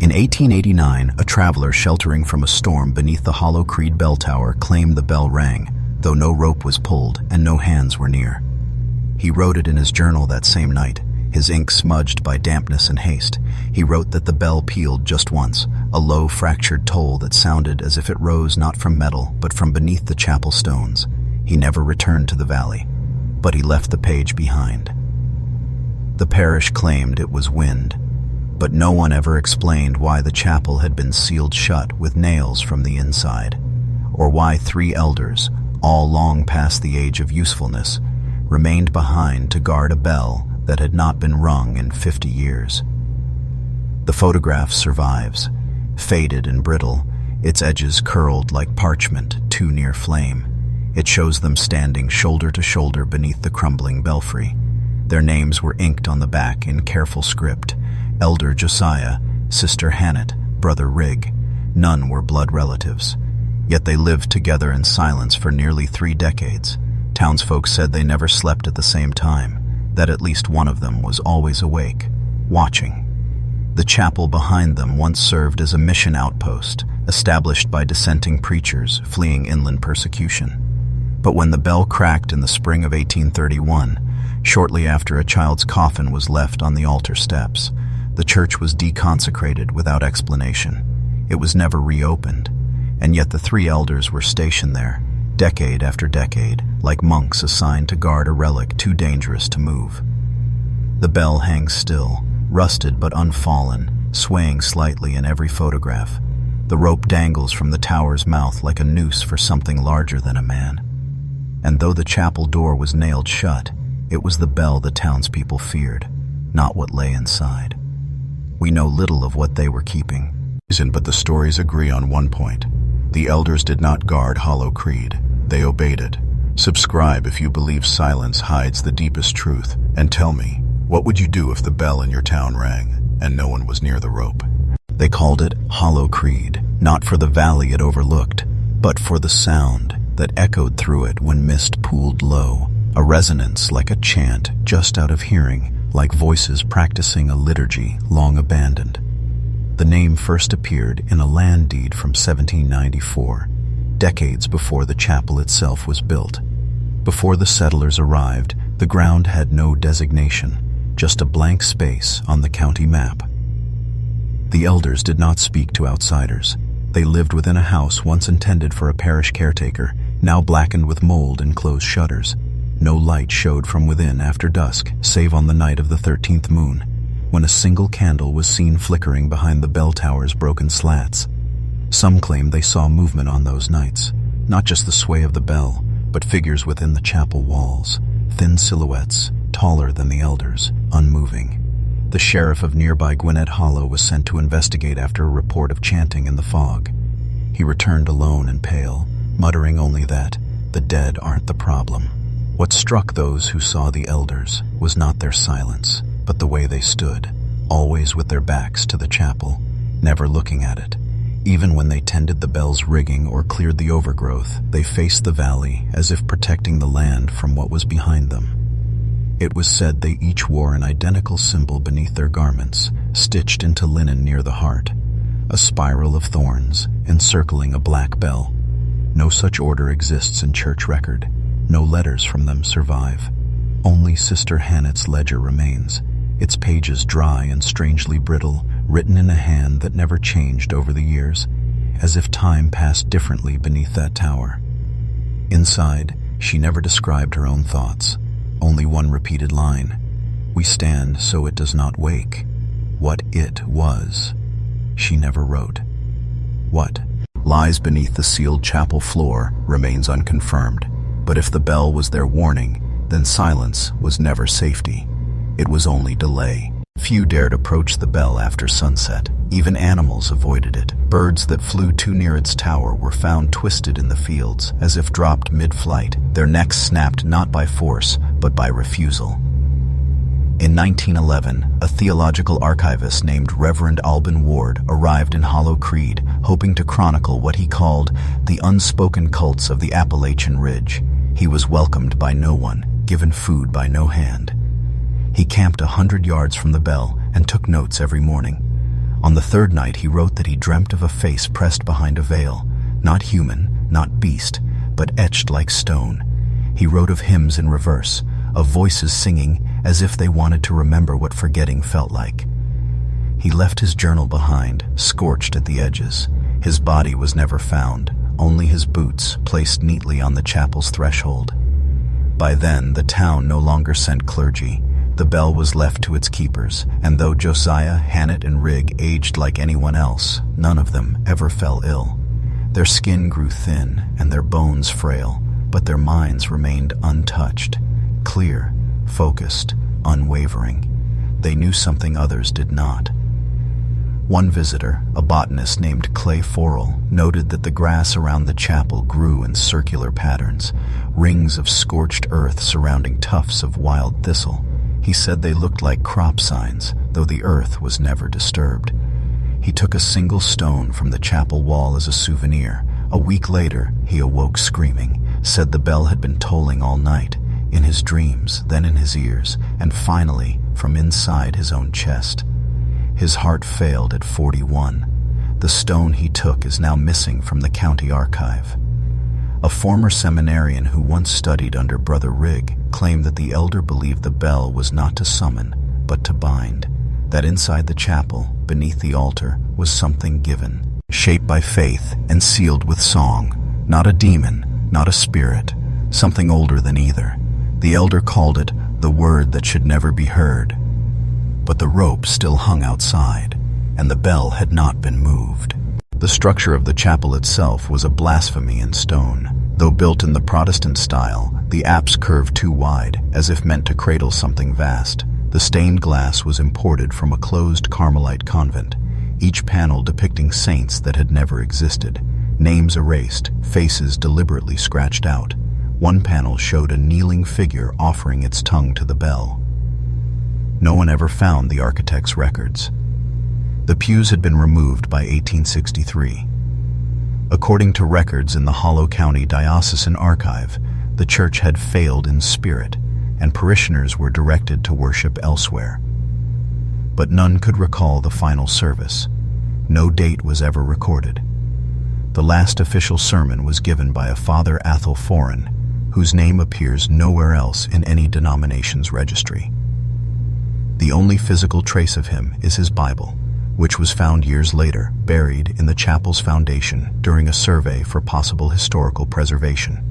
In 1889, a traveler sheltering from a storm beneath the Hollow Creed bell tower claimed the bell rang, though no rope was pulled and no hands were near. He wrote it in his journal that same night, his ink smudged by dampness and haste. He wrote that the bell pealed just once, a low, fractured toll that sounded as if it rose not from metal, but from beneath the chapel stones. He never returned to the valley, but he left the page behind. The parish claimed it was wind, but no one ever explained why the chapel had been sealed shut with nails from the inside, or why 3 elders, all long past the age of usefulness, remained behind to guard a bell that had not been rung in 50 years. The photograph survives, faded and brittle, its edges curled like parchment too near flame. It shows them standing shoulder to shoulder beneath the crumbling belfry. Their names were inked on the back in careful script: Elder Josiah, Sister Hannett, Brother Rig. None were blood relatives, yet they lived together in silence for nearly 3 decades. Townsfolk said they never slept at the same time, that at least one of them was always awake, watching. The chapel behind them once served as a mission outpost, established by dissenting preachers fleeing inland persecution. But when the bell cracked in the spring of 1831, shortly after a child's coffin was left on the altar steps, the church was deconsecrated without explanation. It was never reopened, and yet the 3 elders were stationed there, decade after decade, like monks assigned to guard a relic too dangerous to move. The bell hangs still, rusted but unfallen, swaying slightly in every photograph. The rope dangles from the tower's mouth like a noose for something larger than a man. And though the chapel door was nailed shut, it was the bell the townspeople feared, not what lay inside. We know little of what they were keeping. But the stories agree on one point. The elders did not guard Hollow Creed. They obeyed it. Subscribe if you believe silence hides the deepest truth. And tell me, what would you do if the bell in your town rang and no one was near the rope? They called it Hollow Creed, not for the valley it overlooked, but for the sound that echoed through it when mist pooled low, a resonance like a chant just out of hearing, like voices practicing a liturgy long abandoned. The name first appeared in a land deed from 1794, decades before the chapel itself was built. Before the settlers arrived, the ground had no designation, just a blank space on the county map. The elders did not speak to outsiders. They lived within a house once intended for a parish caretaker, now blackened with mold and closed shutters. No light showed from within after dusk, save on the night of the 13th moon, when a single candle was seen flickering behind the bell tower's broken slats. Some claim they saw movement on those nights, not just the sway of the bell, but figures within the chapel walls, thin silhouettes, taller than the elders, unmoving. The sheriff of nearby Gwinnett Hollow was sent to investigate after a report of chanting in the fog. He returned alone and pale, muttering only that, "The dead aren't the problem." What struck those who saw the elders was not their silence, but the way they stood, always with their backs to the chapel, never looking at it. Even when they tended the bell's rigging or cleared the overgrowth, they faced the valley as if protecting the land from what was behind them. It was said they each wore an identical symbol beneath their garments, stitched into linen near the heart, a spiral of thorns encircling a black bell. No such order exists in church record. No letters from them survive. Only Sister Hannett's ledger remains, its pages dry and strangely brittle, written in a hand that never changed over the years, as if time passed differently beneath that tower. Inside, she never described her own thoughts, only one repeated line: "We stand so it does not wake." What it was, she never wrote. What lies beneath the sealed chapel floor remains unconfirmed. But if the bell was their warning, then silence was never safety. It was only delay. Few dared approach the bell after sunset. Even animals avoided it. Birds that flew too near its tower were found twisted in the fields, as if dropped mid-flight, their necks snapped not by force, but by refusal. In 1911, a theological archivist named Reverend Alban Ward arrived in Hollow Creed, hoping to chronicle what he called the unspoken cults of the Appalachian Ridge. He was welcomed by no one, given food by no hand. He camped 100 yards from the bell and took notes every morning. On the third night, he wrote that he dreamt of a face pressed behind a veil, not human, not beast, but etched like stone. He wrote of hymns in reverse, of voices singing as if they wanted to remember what forgetting felt like. He left his journal behind, scorched at the edges. His body was never found, only his boots placed neatly on the chapel's threshold. By then, the town no longer sent clergy. The bell was left to its keepers, and though Josiah, Hannett, and Rigg aged like anyone else, none of them ever fell ill. Their skin grew thin and their bones frail, but their minds remained untouched, clear, focused, unwavering. They knew something others did not. One visitor, a botanist named Clay Forel, noted that the grass around the chapel grew in circular patterns, rings of scorched earth surrounding tufts of wild thistle. He said they looked like crop signs, though the earth was never disturbed. He took a single stone from the chapel wall as a souvenir. A week later, he awoke screaming, said the bell had been tolling all night, in his dreams, then in his ears, and finally, from inside his own chest. His heart failed at 41. The stone he took is now missing from the county archive. A former seminarian who once studied under Brother Rigg claimed that the elder believed the bell was not to summon, but to bind, that inside the chapel, beneath the altar, was something given, shaped by faith and sealed with song, not a demon, not a spirit, something older than either. The elder called it the word that should never be heard. But the rope still hung outside, and the bell had not been moved. The structure of the chapel itself was a blasphemy in stone. Though built in the Protestant style, the apse curved too wide, as if meant to cradle something vast. The stained glass was imported from a closed Carmelite convent, each panel depicting saints that had never existed, names erased, faces deliberately scratched out. One panel showed a kneeling figure offering its tongue to the bell. No one ever found the architect's records. The pews had been removed by 1863. According to records in the Hollow County Diocesan Archive, the church had failed in spirit, and parishioners were directed to worship elsewhere. But none could recall the final service. No date was ever recorded. The last official sermon was given by a Father Athel Foran, whose name appears nowhere else in any denomination's registry. The only physical trace of him is his Bible, which was found years later, buried in the chapel's foundation during a survey for possible historical preservation.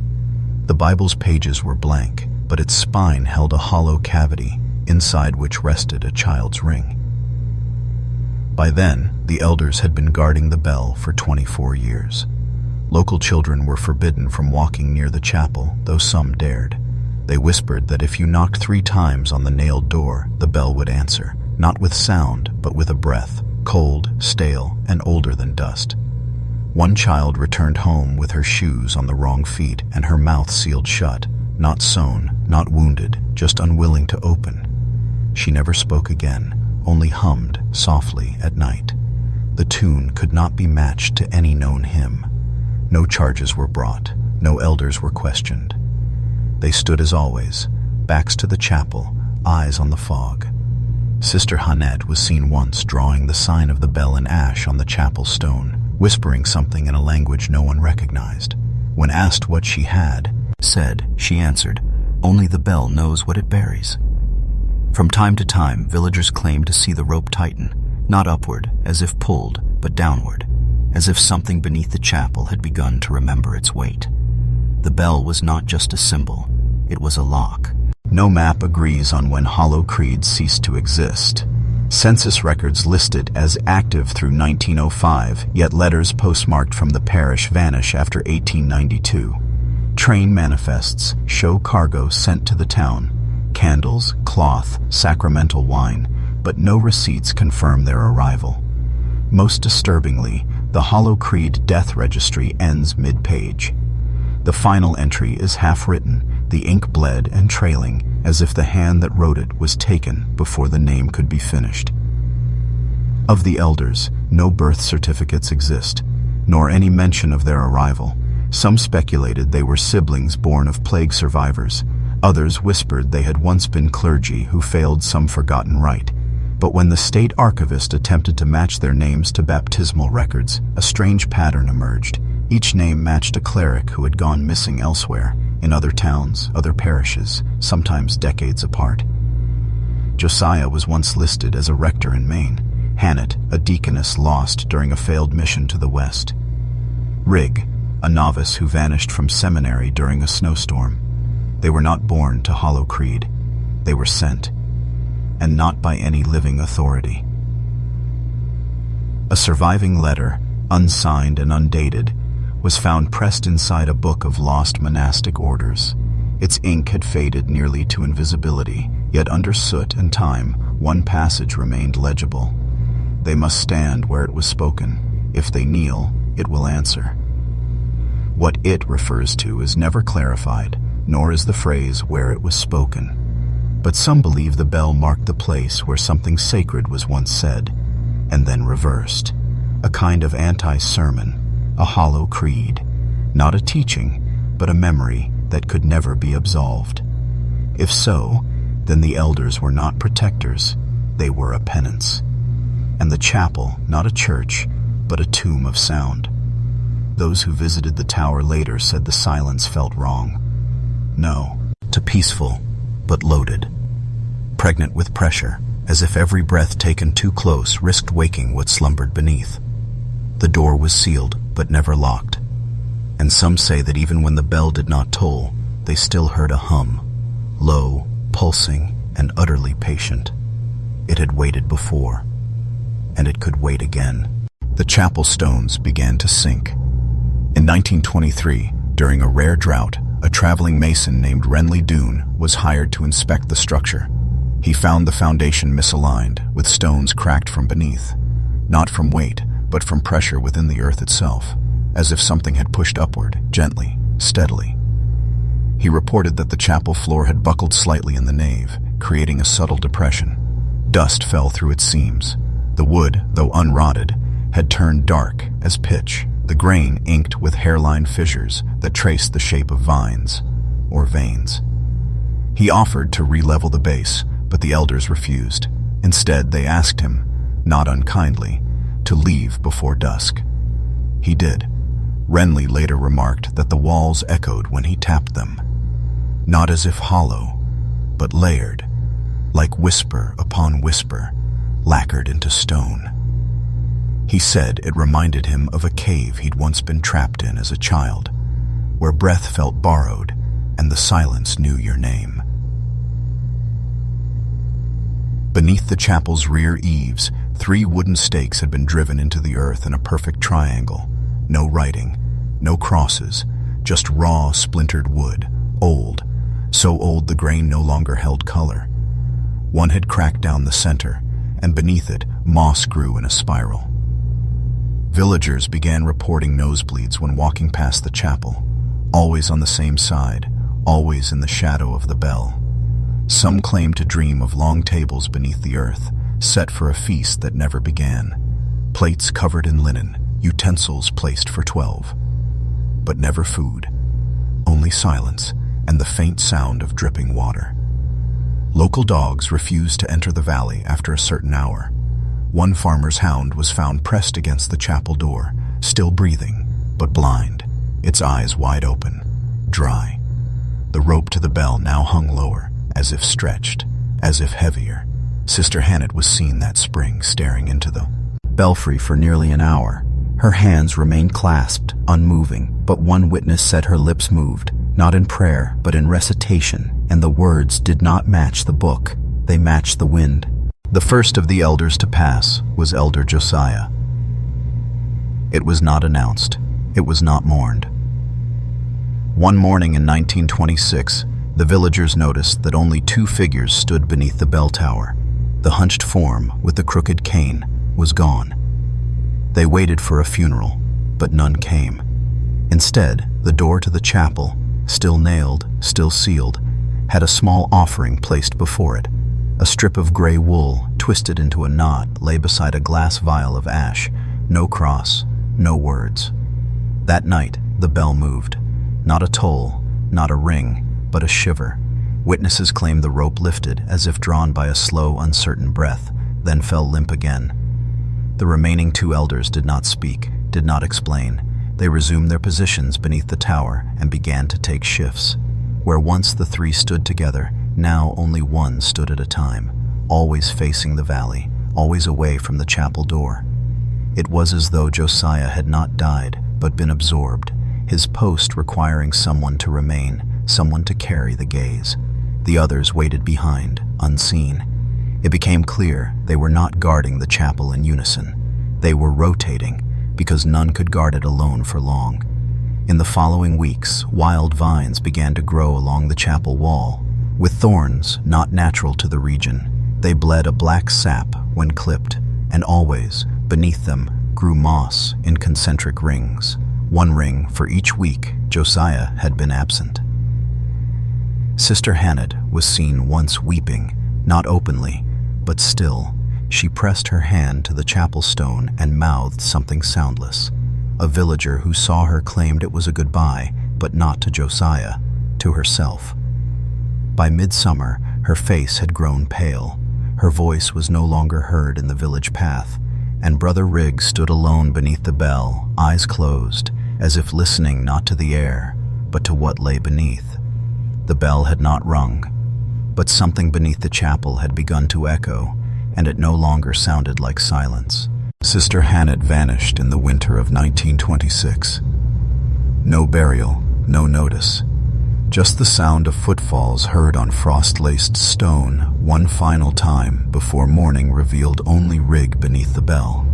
The Bible's pages were blank, but its spine held a hollow cavity, inside which rested a child's ring. By then, the elders had been guarding the bell for 24 years. Local children were forbidden from walking near the chapel, though some dared. They whispered that if you knocked 3 times on the nailed door, the bell would answer, not with sound, but with a breath, cold, stale, and older than dust. One child returned home with her shoes on the wrong feet and her mouth sealed shut, not sewn, not wounded, just unwilling to open. She never spoke again, only hummed softly at night. The tune could not be matched to any known hymn. No charges were brought, no elders were questioned. They stood as always, backs to the chapel, eyes on the fog. Sister Hannett was seen once drawing the sign of the bell in ash on the chapel stone, whispering something in a language no one recognized. When asked what she had said, she answered, "Only the bell knows what it buries." From time to time, villagers claimed to see the rope tighten, not upward, as if pulled, but downward, as if something beneath the chapel had begun to remember its weight. The bell was not just a symbol, it was a lock. No map agrees on when Hollow Creed ceased to exist. Census records list it as active through 1905, yet letters postmarked from the parish vanish after 1892. Train manifests show cargo sent to the town, candles, cloth, sacramental wine, but no receipts confirm their arrival. Most disturbingly, the Hollow Creed death registry ends mid-page. The final entry is half-written, the ink bled and trailing, as if the hand that wrote it was taken before the name could be finished. Of the elders, no birth certificates exist, nor any mention of their arrival. Some speculated they were siblings born of plague survivors. Others whispered they had once been clergy who failed some forgotten rite. But when the state archivist attempted to match their names to baptismal records, a strange pattern emerged. Each name matched a cleric who had gone missing elsewhere, in other towns, other parishes, sometimes decades apart. Josiah was once listed as a rector in Maine. Hannett, a deaconess lost during a failed mission to the west. Rigg, a novice who vanished from seminary during a snowstorm. They were not born to Hollow Creed. They were sent, and not by any living authority. A surviving letter, unsigned and undated, was found pressed inside a book of lost monastic orders. Its ink had faded nearly to invisibility, yet under soot and time, one passage remained legible. They must stand where it was spoken. If they kneel, it will answer. What it refers to is never clarified, nor is the phrase where it was spoken. But some believe the bell marked the place where something sacred was once said, and then reversed. A kind of anti-sermon, a hollow creed. Not a teaching, but a memory that could never be absolved. If so, then the elders were not protectors, they were a penance. And the chapel, not a church, but a tomb of sound. Those who visited the tower later said the silence felt wrong. No, too peaceful, but loaded. Pregnant with pressure, as if every breath taken too close risked waking what slumbered beneath. The door was sealed, but never locked. And some say that even when the bell did not toll, they still heard a hum, low, pulsing, and utterly patient. It had waited before, and it could wait again. The chapel stones began to sink. In 1923, during a rare drought, a traveling mason named Renly Doone was hired to inspect the structure. He found the foundation misaligned, with stones cracked from beneath, not from weight, but from pressure within the earth itself, as if something had pushed upward, gently, steadily. He reported that the chapel floor had buckled slightly in the nave, creating a subtle depression. Dust fell through its seams. The wood, though unrotted, had turned dark as pitch, the grain inked with hairline fissures that traced the shape of vines or veins. He offered to re-level the base, but the elders refused. Instead, they asked him, not unkindly, to leave before dusk. He did. Renly later remarked that the walls echoed when he tapped them, not as if hollow, but layered, like whisper upon whisper, lacquered into stone. He said it reminded him of a cave he'd once been trapped in as a child, where breath felt borrowed and the silence knew your name. Beneath the chapel's rear eaves, 3 wooden stakes had been driven into the earth in a perfect triangle. No writing, no crosses, just raw, splintered wood, old, so old the grain no longer held color. One had cracked down the center, and beneath it, moss grew in a spiral. Villagers began reporting nosebleeds when walking past the chapel, always on the same side, always in the shadow of the bell. Some claimed to dream of long tables beneath the earth, set for a feast that never began. Plates covered in linen, utensils placed for 12. But never food, only silence and the faint sound of dripping water. Local dogs refused to enter the valley after a certain hour. One farmer's hound was found pressed against the chapel door, still breathing, but blind, its eyes wide open, dry. The rope to the bell now hung lower, as if stretched, as if heavier. Sister Hannett was seen that spring staring into the belfry for nearly an hour. Her hands remained clasped, unmoving, but one witness said her lips moved, not in prayer, but in recitation, and the words did not match the book, they matched the wind. The first of the elders to pass was Elder Josiah. It was not announced. It was not mourned. One morning in 1926, the villagers noticed that only 2 figures stood beneath the bell tower. The hunched form with the crooked cane was gone. They waited for a funeral, but none came. Instead, the door to the chapel, still nailed, still sealed, had a small offering placed before it. A strip of gray wool, twisted into a knot, lay beside a glass vial of ash. No cross, no words. That night, the bell moved. Not a toll, not a ring, but a shiver. Witnesses claimed the rope lifted, as if drawn by a slow, uncertain breath. then fell limp again. The remaining 2 elders did not speak, did not explain. They resumed their positions beneath the tower and began to take shifts. Where once the 3 stood together, now only one stood at a time, always facing the valley, always away from the chapel door. It was as though Josiah had not died, but been absorbed, his post requiring someone to remain, someone to carry the gaze. The others waited behind, unseen. It became clear they were not guarding the chapel in unison. They were rotating, because none could guard it alone for long. In the following weeks, wild vines began to grow along the chapel wall. With thorns not natural to the region, they bled a black sap when clipped, and always, beneath them, grew moss in concentric rings. 1 ring for each week Josiah had been absent. Sister Hannah was seen once weeping, not openly, but still. She pressed her hand to the chapel stone and mouthed something soundless. A villager who saw her claimed it was a goodbye, but not to Josiah, to herself. By midsummer, her face had grown pale. Her voice was no longer heard in the village path, and Brother Riggs stood alone beneath the bell, eyes closed, as if listening not to the air, but to what lay beneath. The bell had not rung, but something beneath the chapel had begun to echo, and it no longer sounded like silence. Sister Hannah vanished in the winter of 1926. No burial, no notice. Just the sound of footfalls heard on frost-laced stone one final time before morning revealed only Rig beneath the bell.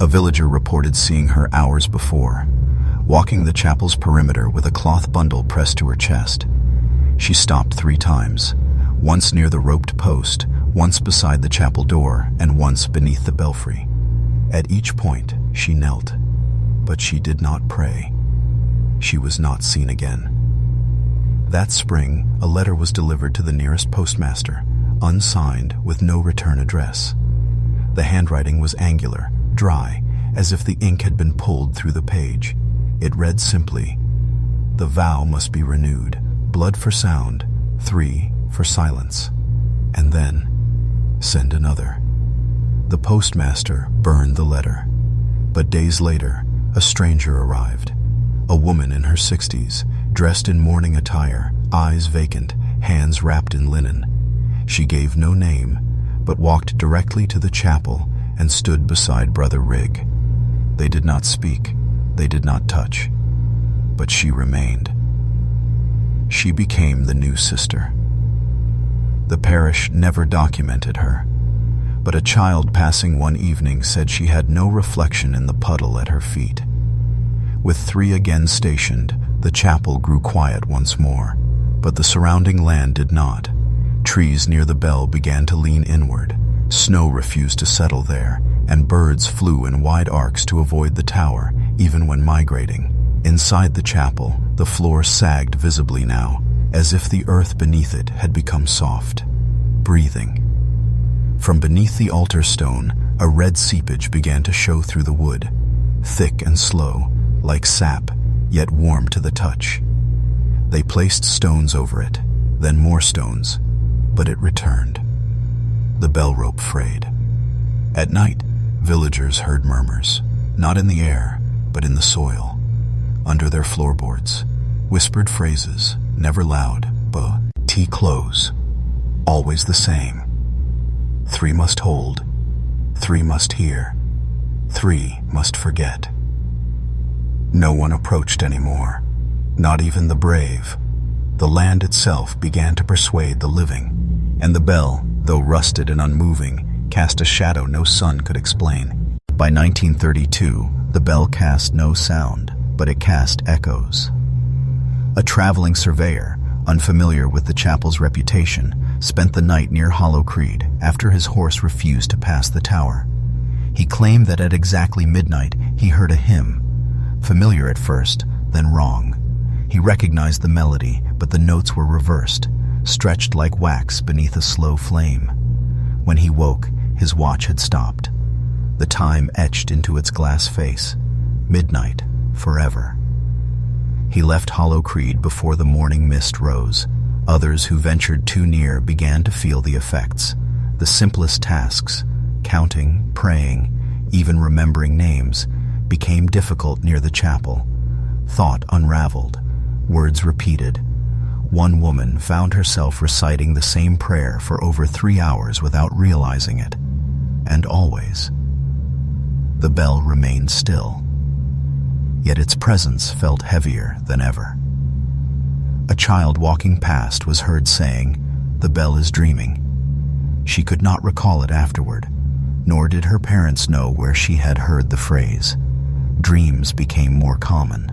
A villager reported seeing her hours before, walking the chapel's perimeter with a cloth bundle pressed to her chest. She stopped 3 times, once near the roped post, once beside the chapel door, and once beneath the belfry. At each point, she knelt, but she did not pray. She was not seen again. That spring, a letter was delivered to the nearest postmaster, unsigned, with no return address. The handwriting was angular, dry, as if the ink had been pulled through the page. It read simply, "The vow must be renewed. Blood for sound, 3 for silence. And then, send another." The postmaster burned the letter. But days later, a stranger arrived. A woman in her 60s, dressed in mourning attire, eyes vacant, hands wrapped in linen. She gave no name, but walked directly to the chapel and stood beside Brother Rig. They did not speak, they did not touch, but she remained. She became the new sister. The parish never documented her, but a child passing one evening said she had no reflection in the puddle at her feet. With 3 again stationed, the chapel grew quiet once more, but the surrounding land did not. Trees near the bell began to lean inward, snow refused to settle there, and birds flew in wide arcs to avoid the tower, even when migrating. Inside the chapel, the floor sagged visibly now, as if the earth beneath it had become soft, breathing. From beneath the altar stone, a red seepage began to show through the wood, thick and slow, like sap, yet warm to the touch. They placed stones over it, then more stones, but it returned. The bell rope frayed. At night, villagers heard murmurs, not in the air, but in the soil, under their floorboards, whispered phrases, never loud, but "T close," always the same. 3 must hold, 3 must hear, 3 must forget. No one approached anymore, not even the brave. The land itself began to persuade the living, and the bell, though rusted and unmoving, cast a shadow no sun could explain. By 1932, the bell cast no sound, but it cast echoes. A traveling surveyor, unfamiliar with the chapel's reputation, spent the night near Hollow Creed after his horse refused to pass the tower. He claimed that at exactly midnight he heard a hymn, familiar at first, then wrong. He recognized the melody, but the notes were reversed, stretched like wax beneath a slow flame. When he woke, his watch had stopped. The time etched into its glass face. Midnight, forever. He left Hollow Creed before the morning mist rose. Others who ventured too near began to feel the effects. The simplest tasks, Counting, praying, even remembering names became difficult near the chapel. Thought unraveled, words repeated. One woman found herself reciting the same prayer for over 3 hours without realizing it. And always, the bell remained still. Yet its presence felt heavier than ever. A child walking past was heard saying, "The bell is dreaming." She could not recall it afterward, nor did her parents know where she had heard the phrase. Dreams became more common.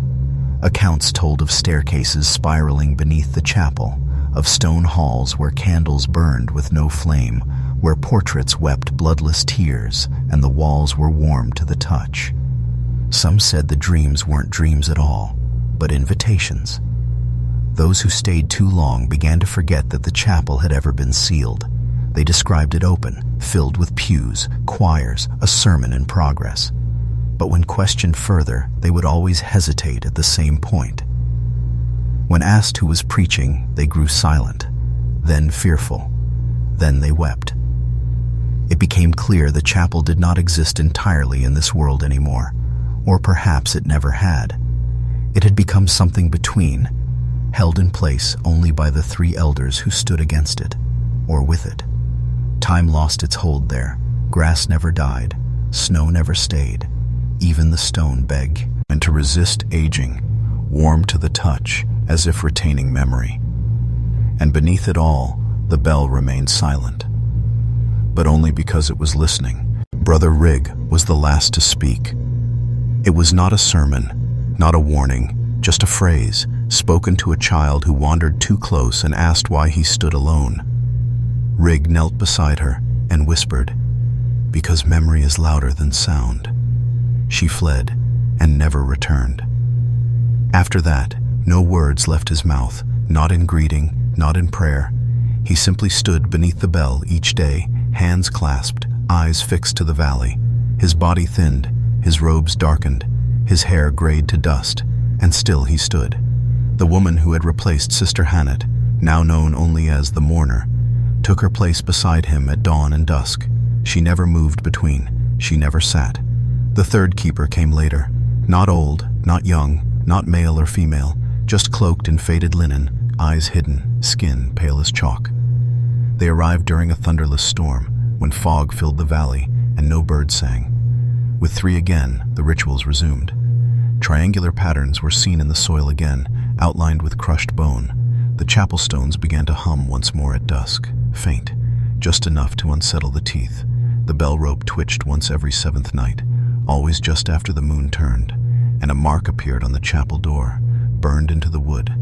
Accounts told of staircases spiraling beneath the chapel, of stone halls where candles burned with no flame, where portraits wept bloodless tears and the walls were warm to the touch. Some said the dreams weren't dreams at all, but invitations. Those who stayed too long began to forget that the chapel had ever been sealed. They described it open, filled with pews, choirs, a sermon in progress. But when questioned further, they would always hesitate at the same point. When asked who was preaching, they grew silent, then fearful, then they wept. It became clear the chapel did not exist entirely in this world anymore, or perhaps it never had. It had become something between, held in place only by the 3 elders who stood against it, or with it. Time lost its hold there. Grass never died, snow never stayed. Even the stone begged and to resist aging, warm to the touch, as if retaining memory. And beneath it all, the bell remained silent. But only because it was listening. Brother Rig was the last to speak. It was not a sermon, not a warning, just a phrase, spoken to a child who wandered too close and asked why he stood alone. Rig knelt beside her and whispered, "Because memory is louder than sound." She fled and never returned. After that, no words left his mouth, not in greeting, not in prayer. He simply stood beneath the bell each day, hands clasped, eyes fixed to the valley. His body thinned, his robes darkened, his hair grayed to dust, and still he stood. The woman who had replaced Sister Hannett, now known only as the mourner, took her place beside him at dawn and dusk. She never moved between, she never sat. The 3rd keeper came later, not old, not young, not male or female, just cloaked in faded linen, eyes hidden, skin pale as chalk. They arrived during a thunderless storm, when fog filled the valley and no bird sang. With 3 again, the rituals resumed. Triangular patterns were seen in the soil again, outlined with crushed bone. The chapel stones began to hum once more at dusk, faint, just enough to unsettle the teeth. The bell rope twitched once every 7th night, always just after the moon turned, and a mark appeared on the chapel door, burned into the wood,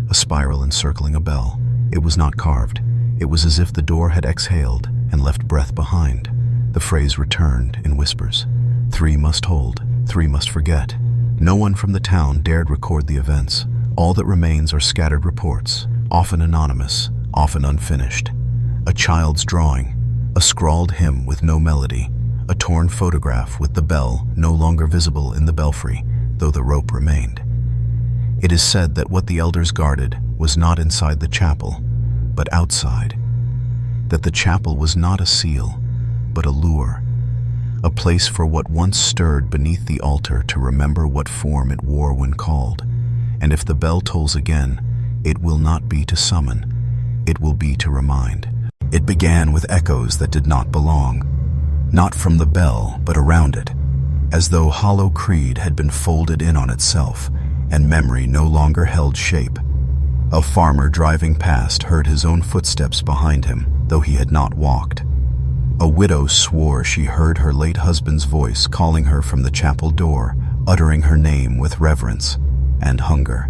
a spiral encircling a bell. It was not carved. It was as if the door had exhaled and left breath behind. The phrase returned in whispers. 3 must hold, 3 must forget. No one from the town dared record the events. All that remains are scattered reports, often anonymous, often unfinished. A child's drawing, a scrawled hymn with no melody, a torn photograph with the bell no longer visible in the belfry, though the rope remained. It is said that what the elders guarded was not inside the chapel, but outside. That the chapel was not a seal, but a lure, a place for what once stirred beneath the altar to remember what form it wore when called. And if the bell tolls again, it will not be to summon, it will be to remind. It began with echoes that did not belong, not from the bell, but around it, as though hollow creed had been folded in on itself, and memory no longer held shape. A farmer driving past heard his own footsteps behind him, though he had not walked. A widow swore she heard her late husband's voice calling her from the chapel door, uttering her name with reverence and hunger.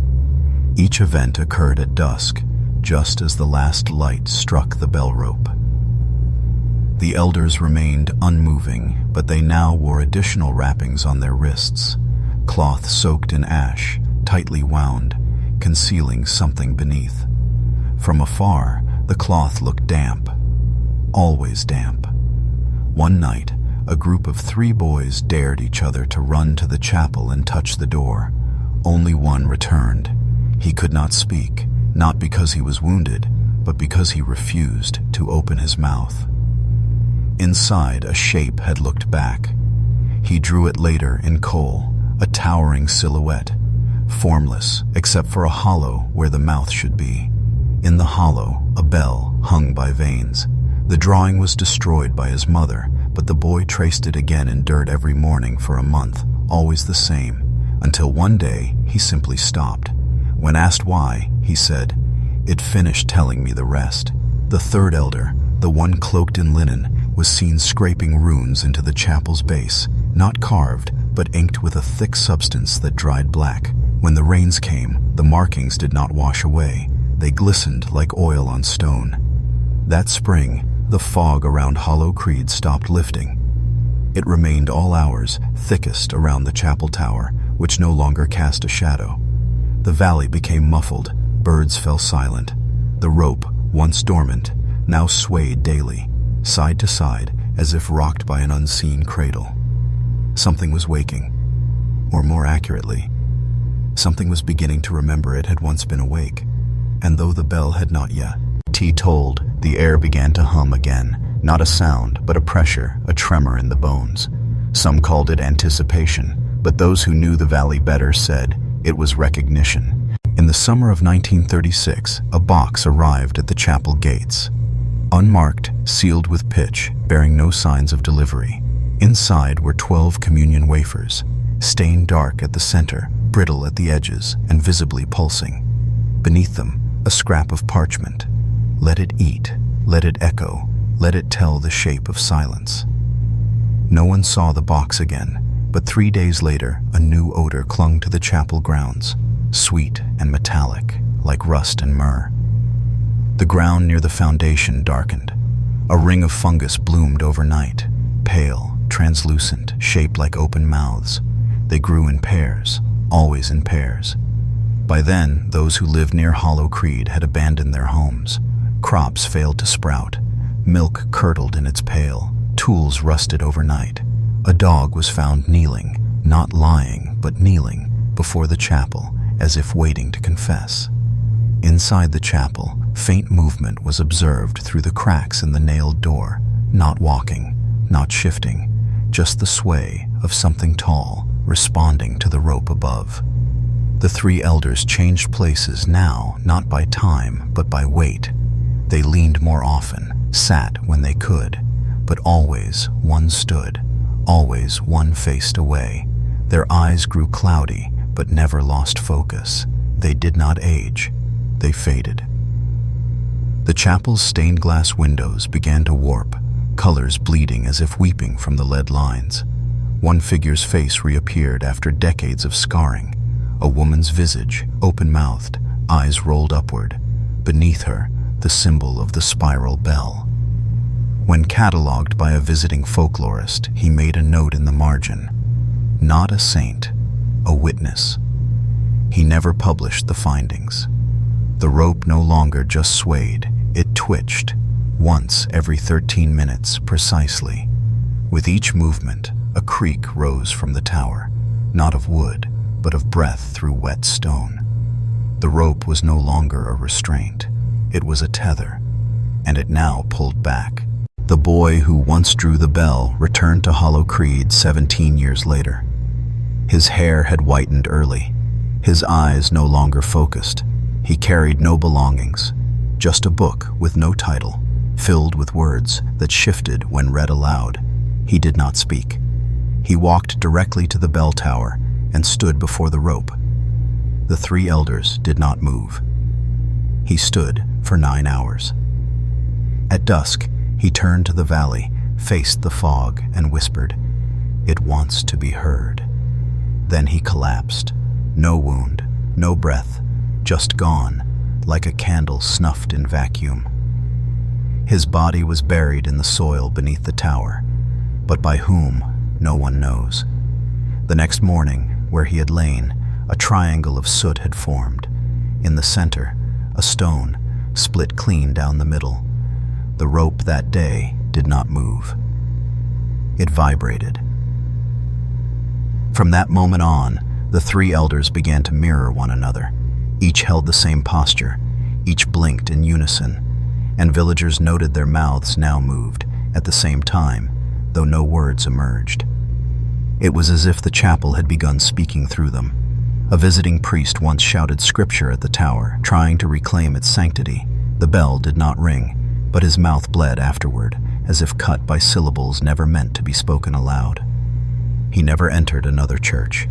Each event occurred at dusk, just as the last light struck the bell rope. The elders remained unmoving, but they now wore additional wrappings on their wrists, cloth soaked in ash, tightly wound, concealing something beneath. From afar, the cloth looked damp, always damp. One night, a group of 3 boys dared each other to run to the chapel and touch the door. Only one returned. He could not speak, not because he was wounded, but because he refused to open his mouth. Inside, a shape had looked back. He drew it later in coal, a towering silhouette, formless except for a hollow where the mouth should be. In the hollow, a bell hung by veins. The drawing was destroyed by his mother, but the boy traced it again in dirt every morning for a month, always the same, until one day he simply stopped. When asked why, he said, "It finished telling me the rest." The third elder, the one cloaked in linen, was seen scraping runes into the chapel's base, not carved, but inked with a thick substance that dried black. When the rains came, the markings did not wash away. They glistened like oil on stone. That spring, the fog around Hollow Creed stopped lifting. It remained all hours thickest around the chapel tower, which no longer cast a shadow. The valley became muffled, birds fell silent. The rope, once dormant, now swayed daily, side to side, as if rocked by an unseen cradle. Something was waking, or more accurately, something was beginning to remember it had once been awake. And though the bell had not yet tolled, the air began to hum again, not a sound, but a pressure, a tremor in the bones. Some called it anticipation, but those who knew the valley better said it was recognition. In the summer of 1936, a box arrived at the chapel gates. Unmarked, sealed with pitch, bearing no signs of delivery. Inside were 12 communion wafers, stained dark at the center, brittle at the edges, and visibly pulsing. Beneath them, a scrap of parchment. Let it eat, let it echo, let it tell the shape of silence. No one saw the box again, but 3 days later, a new odor clung to the chapel grounds, sweet and metallic, like rust and myrrh. The ground near the foundation darkened. A ring of fungus bloomed overnight, pale, translucent, shaped like open mouths. They grew in pairs, always in pairs. By then, those who lived near Hollow Creed had abandoned their homes. Crops failed to sprout. Milk curdled in its pail. Tools rusted overnight. A dog was found kneeling, not lying, but kneeling, before the chapel, as if waiting to confess. Inside the chapel, faint movement was observed through the cracks in the nailed door, not walking, not shifting, just the sway of something tall, responding to the rope above. The 3 elders changed places now, not by time, but by weight. They leaned more often, sat when they could, but always one stood, always one faced away. Their eyes grew cloudy, but never lost focus. They did not age. They faded. The chapel's stained glass windows began to warp, colors bleeding as if weeping from the lead lines. One figure's face reappeared after decades of scarring. A woman's visage, open-mouthed, eyes rolled upward. Beneath her, the symbol of the spiral bell. When catalogued by a visiting folklorist, he made a note in the margin. Not a saint, a witness. He never published the findings. The rope no longer just swayed, it twitched, once every 13 minutes precisely. With each movement, a creak rose from the tower, not of wood, but of breath through wet stone. The rope was no longer a restraint. It was a tether, and it now pulled back. The boy who once drew the bell returned to Hollow Creed 17 years later. His hair had whitened early. His eyes no longer focused. He carried no belongings, just a book with no title, filled with words that shifted when read aloud. He did not speak. He walked directly to the bell tower and stood before the rope. The 3 elders did not move. He stood for 9 hours. At dusk, he turned to the valley, faced the fog, and whispered, "It wants to be heard." Then he collapsed. No wound, no breath, just gone, like a candle snuffed in vacuum. His body was buried in the soil beneath the tower, but by whom, no one knows. The next morning, where he had lain, a triangle of soot had formed. In the center, a stone, split clean down the middle. The rope that day did not move. It vibrated. From that moment on, the 3 elders began to mirror one another. Each held the same posture, each blinked in unison, and villagers noted their mouths now moved, at the same time, though no words emerged. It was as if the chapel had begun speaking through them. A visiting priest once shouted scripture at the tower, trying to reclaim its sanctity. The bell did not ring, but his mouth bled afterward, as if cut by syllables never meant to be spoken aloud. He never entered another church.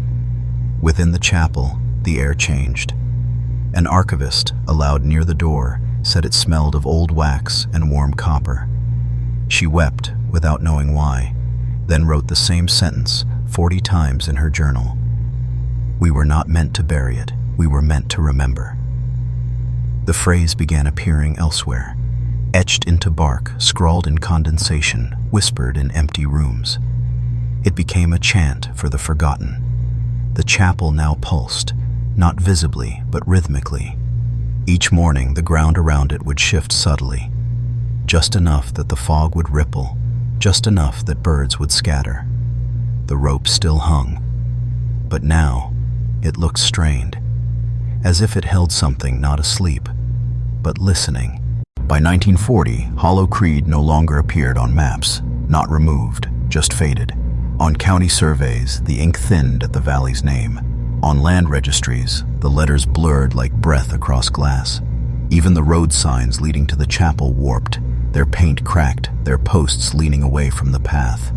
Within the chapel, the air changed. An archivist, allowed near the door, said it smelled of old wax and warm copper. She wept without knowing why, then wrote the same sentence 40 times in her journal. We were not meant to bury it, we were meant to remember. The phrase began appearing elsewhere, etched into bark, scrawled in condensation, whispered in empty rooms. It became a chant for the forgotten. The chapel now pulsed, not visibly but rhythmically. Each morning the ground around it would shift subtly, just enough that the fog would ripple, just enough that birds would scatter. The rope still hung, but now it looked strained, as if it held something not asleep, but listening. By 1940, Hollow Creed no longer appeared on maps, not removed, just faded. On county surveys, the ink thinned at the valley's name. On land registries, the letters blurred like breath across glass. Even the road signs leading to the chapel warped, their paint cracked, their posts leaning away from the path.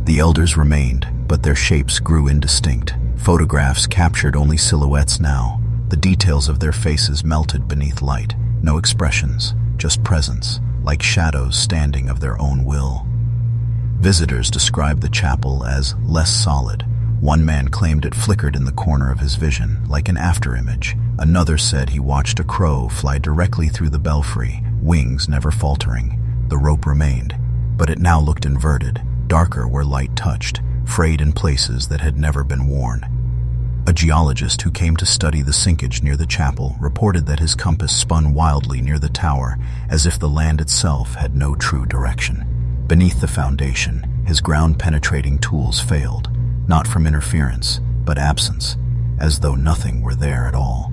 The elders remained, but their shapes grew indistinct. Photographs captured only silhouettes now. The details of their faces melted beneath light. No expressions, just presence, like shadows standing of their own will. Visitors described the chapel as less solid. One man claimed it flickered in the corner of his vision, like an afterimage. Another said he watched a crow fly directly through the belfry, wings never faltering. The rope remained, but it now looked inverted, darker where light touched, frayed in places that had never been worn. A geologist who came to study the sinkage near the chapel reported that his compass spun wildly near the tower, as if the land itself had no true direction. Beneath the foundation, his ground-penetrating tools failed, not from interference, but absence, as though nothing were there at all.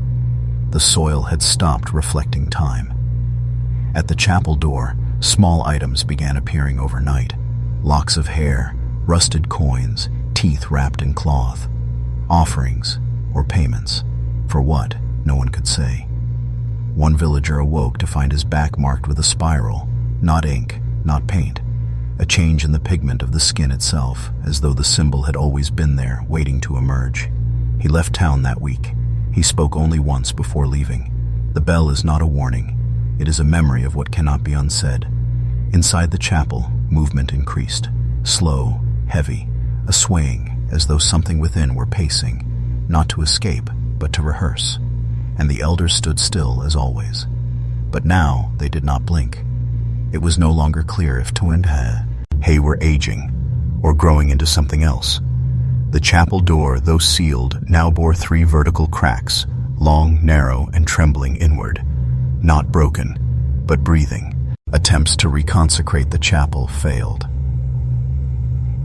The soil had stopped reflecting time. At the chapel door, small items began appearing overnight. Locks of hair, rusted coins, teeth wrapped in cloth. Offerings, or payments. For what, no one could say. One villager awoke to find his back marked with a spiral, not ink, not paint. A change in the pigment of the skin itself, as though the symbol had always been there, waiting to emerge. He left town that week. He spoke only once before leaving. The bell is not a warning. It is a memory of what cannot be unsaid. Inside the chapel, movement increased. Slow, heavy, a swaying, as though something within were pacing, not to escape, but to rehearse. And the elders stood still as always. But now they did not blink. It was no longer clear if Thornvale were aging, or growing into something else. The chapel door, though sealed, now bore 3 vertical cracks, long, narrow, and trembling inward. Not broken, but breathing. Attempts to reconsecrate the chapel failed.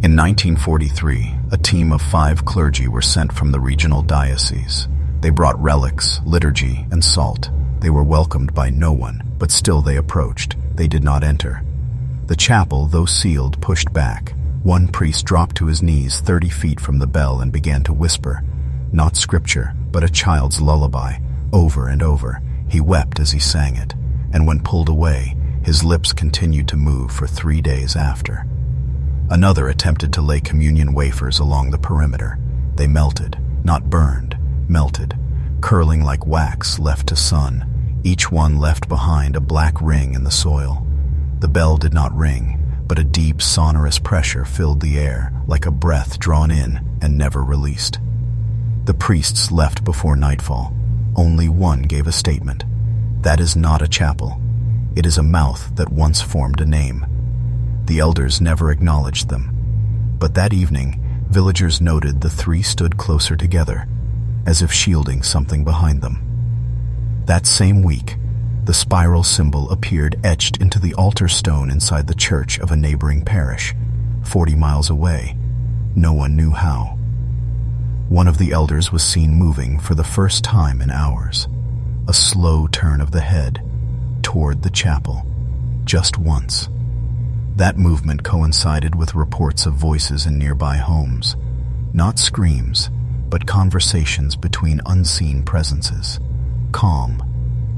In 1943, a team of 5 clergy were sent from the regional diocese. They brought relics, liturgy, and salt. They were welcomed by no one, but still they approached. They did not enter. The chapel, though sealed, pushed back. One priest dropped to his knees 30 feet from the bell and began to whisper, not scripture, but a child's lullaby, over and over. He wept as he sang it, and when pulled away, his lips continued to move for 3 days after. Another attempted to lay communion wafers along the perimeter. They melted, not burned, melted, curling like wax left to sun. Each one left behind a black ring in the soil. The bell did not ring, but a deep, sonorous pressure filled the air, like a breath drawn in and never released. The priests left before nightfall. Only one gave a statement. That is not a chapel. It is a mouth that once formed a name. The elders never acknowledged them. But that evening, villagers noted the 3 stood closer together, as if shielding something behind them. That same week, the spiral symbol appeared etched into the altar stone inside the church of a neighboring parish, 40 miles away. No one knew how. One of the elders was seen moving for the first time in hours. A slow turn of the head toward the chapel, just once. That movement coincided with reports of voices in nearby homes. Not screams, but conversations between unseen presences. Calm,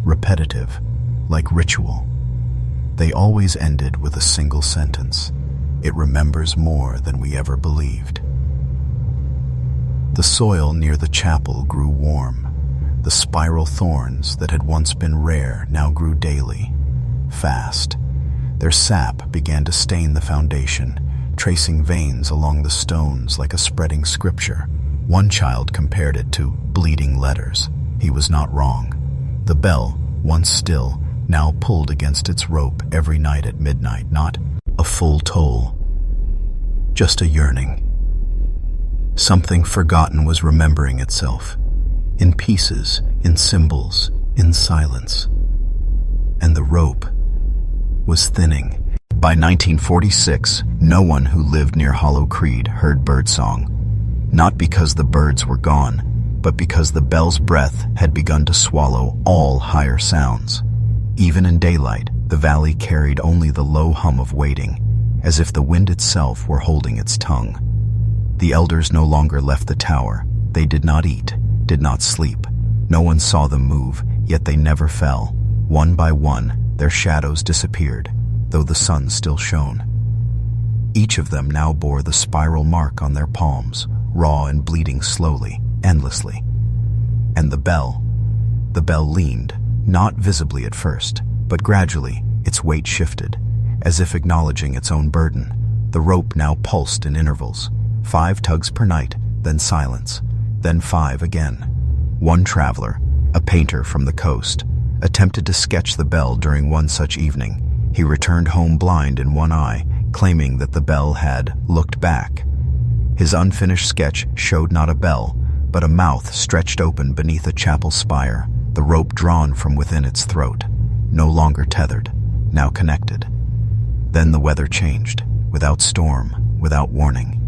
repetitive, like ritual. They always ended with a single sentence. It remembers more than we ever believed. The soil near the chapel grew warm. The spiral thorns that had once been rare now grew daily, fast. Their sap began to stain the foundation, tracing veins along the stones like a spreading scripture. One child compared it to bleeding letters. He was not wrong. The bell, once still, now pulled against its rope every night at midnight, not a full toll, just a yearning. Something forgotten was remembering itself, in pieces, in symbols, in silence. And the rope was thinning. By 1946, no one who lived near Hollow Creed heard birdsong, not because the birds were gone, but because the bell's breath had begun to swallow all higher sounds. Even in daylight, the valley carried only the low hum of waiting, as if the wind itself were holding its tongue. The elders no longer left the tower. They did not eat, did not sleep. No one saw them move, yet they never fell. One by one, their shadows disappeared, though the sun still shone. Each of them now bore the spiral mark on their palms, raw and bleeding slowly, endlessly. And the bell leaned, not visibly at first, but gradually its weight shifted, as if acknowledging its own burden. The rope now pulsed in intervals, 5 tugs per night, then silence, then 5 again. One traveler, a painter from the coast, attempted to sketch the bell during one such evening. He returned home blind in one eye, claiming that the bell had looked back. His unfinished sketch showed not a bell, but a mouth stretched open beneath a chapel spire, the rope drawn from within its throat, no longer tethered, now connected. Then the weather changed, without storm, without warning.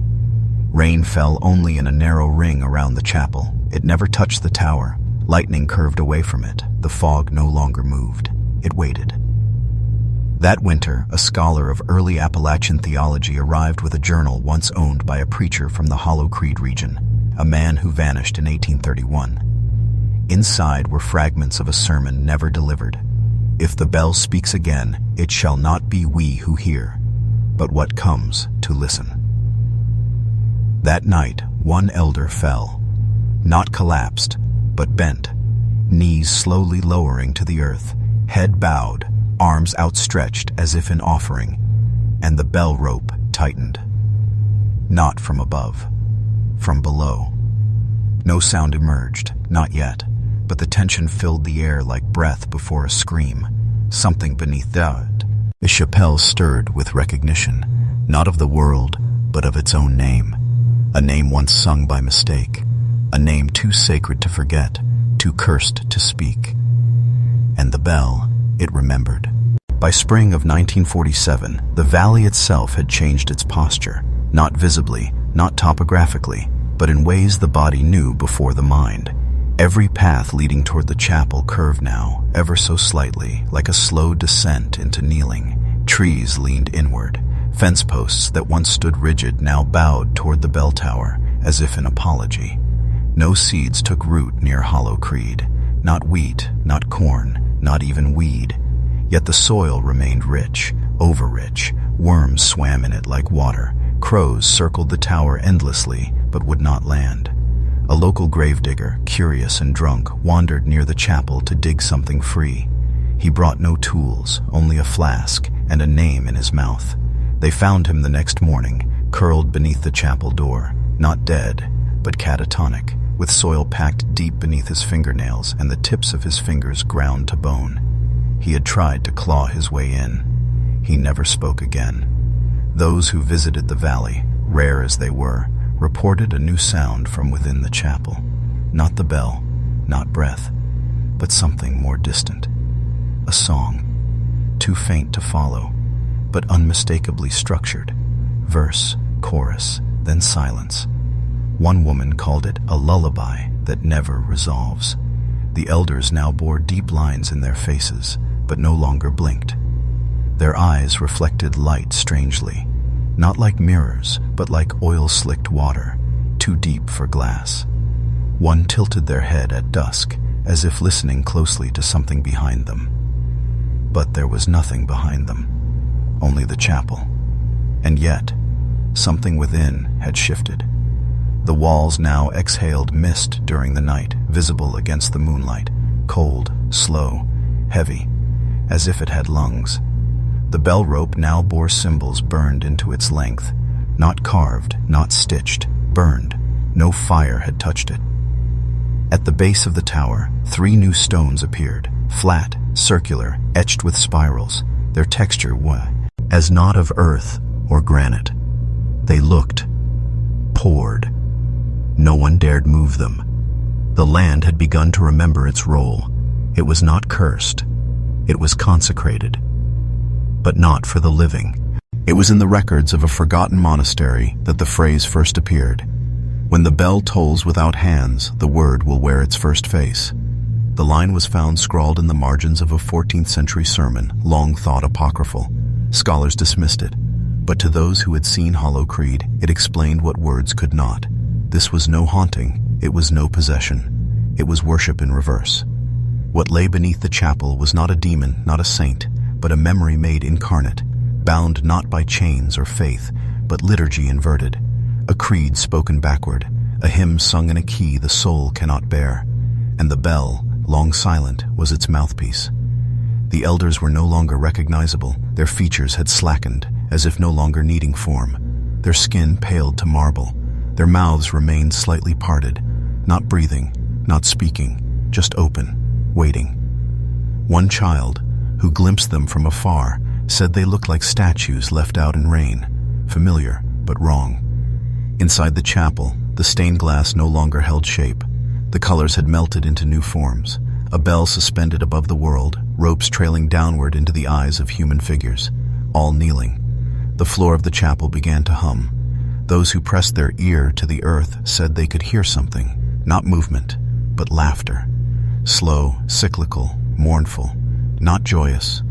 Rain fell only in a narrow ring around the chapel. It never touched the tower. Lightning curved away from it. The fog no longer moved. It waited. That winter, a scholar of early Appalachian theology arrived with a journal once owned by a preacher from the Hollow Creed region, a man who vanished in 1831. Inside were fragments of a sermon never delivered. If the bell speaks again, it shall not be we who hear, but what comes to listen. That night, one elder fell, not collapsed, but bent, knees slowly lowering to the earth, head bowed, arms outstretched as if in offering, and the bell rope tightened. Not from above, from below. No sound emerged, not yet, but the tension filled the air like breath before a scream. Something beneath that. The chapel stirred with recognition, not of the world, but of its own name. A name once sung by mistake, a name too sacred to forget, too cursed to speak. And the bell, it remembered. By spring of 1947, the valley itself had changed its posture, not visibly, not topographically, but in ways the body knew before the mind. Every path leading toward the chapel curved now, ever so slightly, like a slow descent into kneeling. Trees leaned inward. Fence posts that once stood rigid now bowed toward the bell tower, as if in apology. No seeds took root near Hollow Creed. Not wheat, not corn, not even weed. Yet the soil remained rich, over-rich. Worms swam in it like water. Crows circled the tower endlessly, but would not land. A local gravedigger, curious and drunk, wandered near the chapel to dig something free. He brought no tools, only a flask and a name in his mouth. They found him the next morning, curled beneath the chapel door, not dead, but catatonic, with soil packed deep beneath his fingernails and the tips of his fingers ground to bone. He had tried to claw his way in. He never spoke again. Those who visited the valley, rare as they were, reported a new sound from within the chapel. Not the bell, not breath, but something more distant. A song, too faint to follow, but unmistakably structured. Verse, chorus, then silence. One woman called it a lullaby that never resolves. The elders now bore deep lines in their faces, but no longer blinked. Their eyes reflected light strangely, not like mirrors, but like oil-slicked water, too deep for glass. One tilted their head at dusk, as if listening closely to something behind them. But there was nothing behind them, only the chapel. And yet, something within had shifted. The walls now exhaled mist during the night, visible against the moonlight, cold, slow, heavy, as if it had lungs. The bell rope now bore symbols burned into its length, not carved, not stitched, burned. No fire had touched it. At the base of the tower, 3 new stones appeared, flat, circular, etched with spirals. Their texture was as not of earth or granite. They looked poured. No one dared move them. The land had begun to remember its role. It was not cursed. It was consecrated. But not for the living. It was in the records of a forgotten monastery that the phrase first appeared. When the bell tolls without hands, the word will wear its first face. The line was found scrawled in the margins of a 14th century sermon, long thought apocryphal. Scholars dismissed it, but to those who had seen Hollow Creed, it explained what words could not. This was no haunting, it was no possession. It was worship in reverse. What lay beneath the chapel was not a demon, not a saint, but a memory made incarnate, bound not by chains or faith, but liturgy inverted. A creed spoken backward, a hymn sung in a key the soul cannot bear, and the bell, long silent, was its mouthpiece. The elders were no longer recognizable. Their features had slackened, as if no longer needing form. Their skin paled to marble. Their mouths remained slightly parted, not breathing, not speaking, just open, waiting. One child, who glimpsed them from afar, said they looked like statues left out in rain, familiar but wrong. Inside the chapel, the stained glass no longer held shape. The colors had melted into new forms. A bell suspended above the world, ropes trailing downward into the eyes of human figures, all kneeling. The floor of the chapel began to hum. Those who pressed their ear to the earth said they could hear something, not movement, but laughter. Slow, cyclical, mournful, not joyous,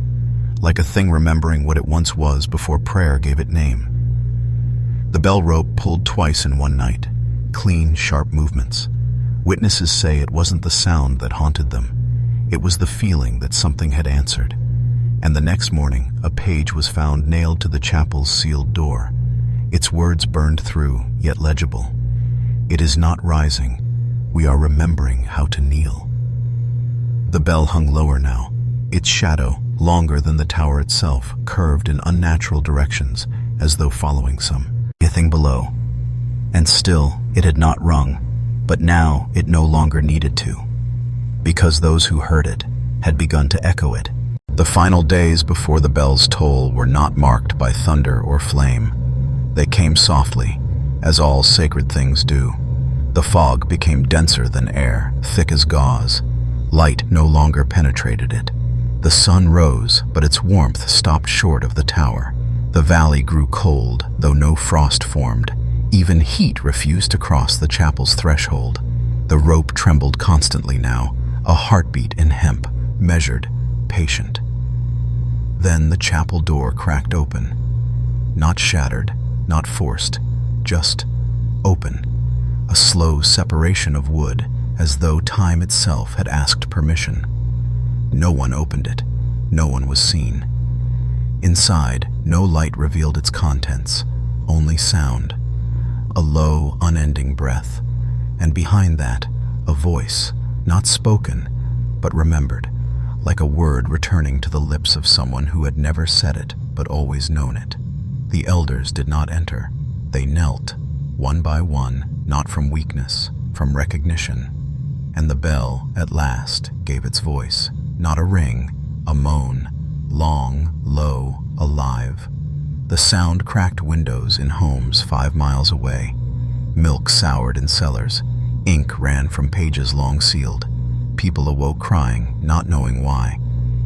like a thing remembering what it once was before prayer gave it name. The bell rope pulled twice in one night, clean, sharp movements. Witnesses say it wasn't the sound that haunted them. It was the feeling that something had answered. And the next morning, a page was found nailed to the chapel's sealed door. Its words burned through, yet legible. It is not rising. We are remembering how to kneel. The bell hung lower now. Its shadow, longer than the tower itself, curved in unnatural directions, as though following something below. And still, it had not rung, but now it no longer needed to, because those who heard it had begun to echo it. The final days before the bell's toll were not marked by thunder or flame. They came softly, as all sacred things do. The fog became denser than air, thick as gauze. Light no longer penetrated it. The sun rose, but its warmth stopped short of the tower. The valley grew cold, though no frost formed. Even heat refused to cross the chapel's threshold. The rope trembled constantly now, a heartbeat in hemp, measured, patient. Then the chapel door cracked open. Not shattered, not forced, just open. A slow separation of wood, as though time itself had asked permission. No one opened it. No one was seen. Inside, no light revealed its contents, only sound. A low, unending breath, and behind that, a voice, not spoken, but remembered, like a word returning to the lips of someone who had never said it, but always known it. The elders did not enter. They knelt, one by one, not from weakness, from recognition. And the bell, at last, gave its voice, not a ring, a moan, long, low, alive. The sound cracked windows in homes 5 miles away. Milk soured in cellars. Ink ran from pages long sealed. People awoke crying, not knowing why.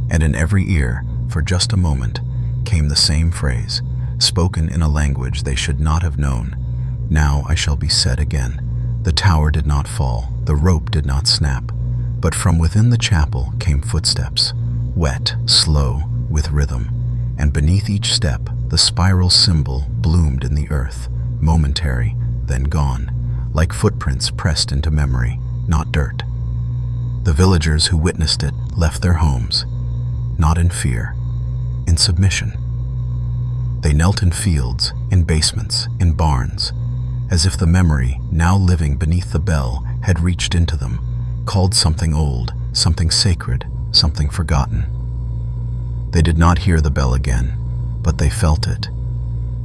And in every ear, for just a moment, came the same phrase, spoken in a language they should not have known. Now I shall be said again. The tower did not fall, the rope did not snap, but from within the chapel came footsteps, wet, slow, with rhythm. and beneath each step, the spiral symbol bloomed in the earth, momentary, then gone, like footprints pressed into memory, not dirt. The villagers who witnessed it left their homes, not in fear, in submission. They knelt in fields, in basements, in barns, as if the memory, now living beneath the bell, had reached into them, called something old, something sacred, something forgotten. They did not hear the bell again, but they felt it.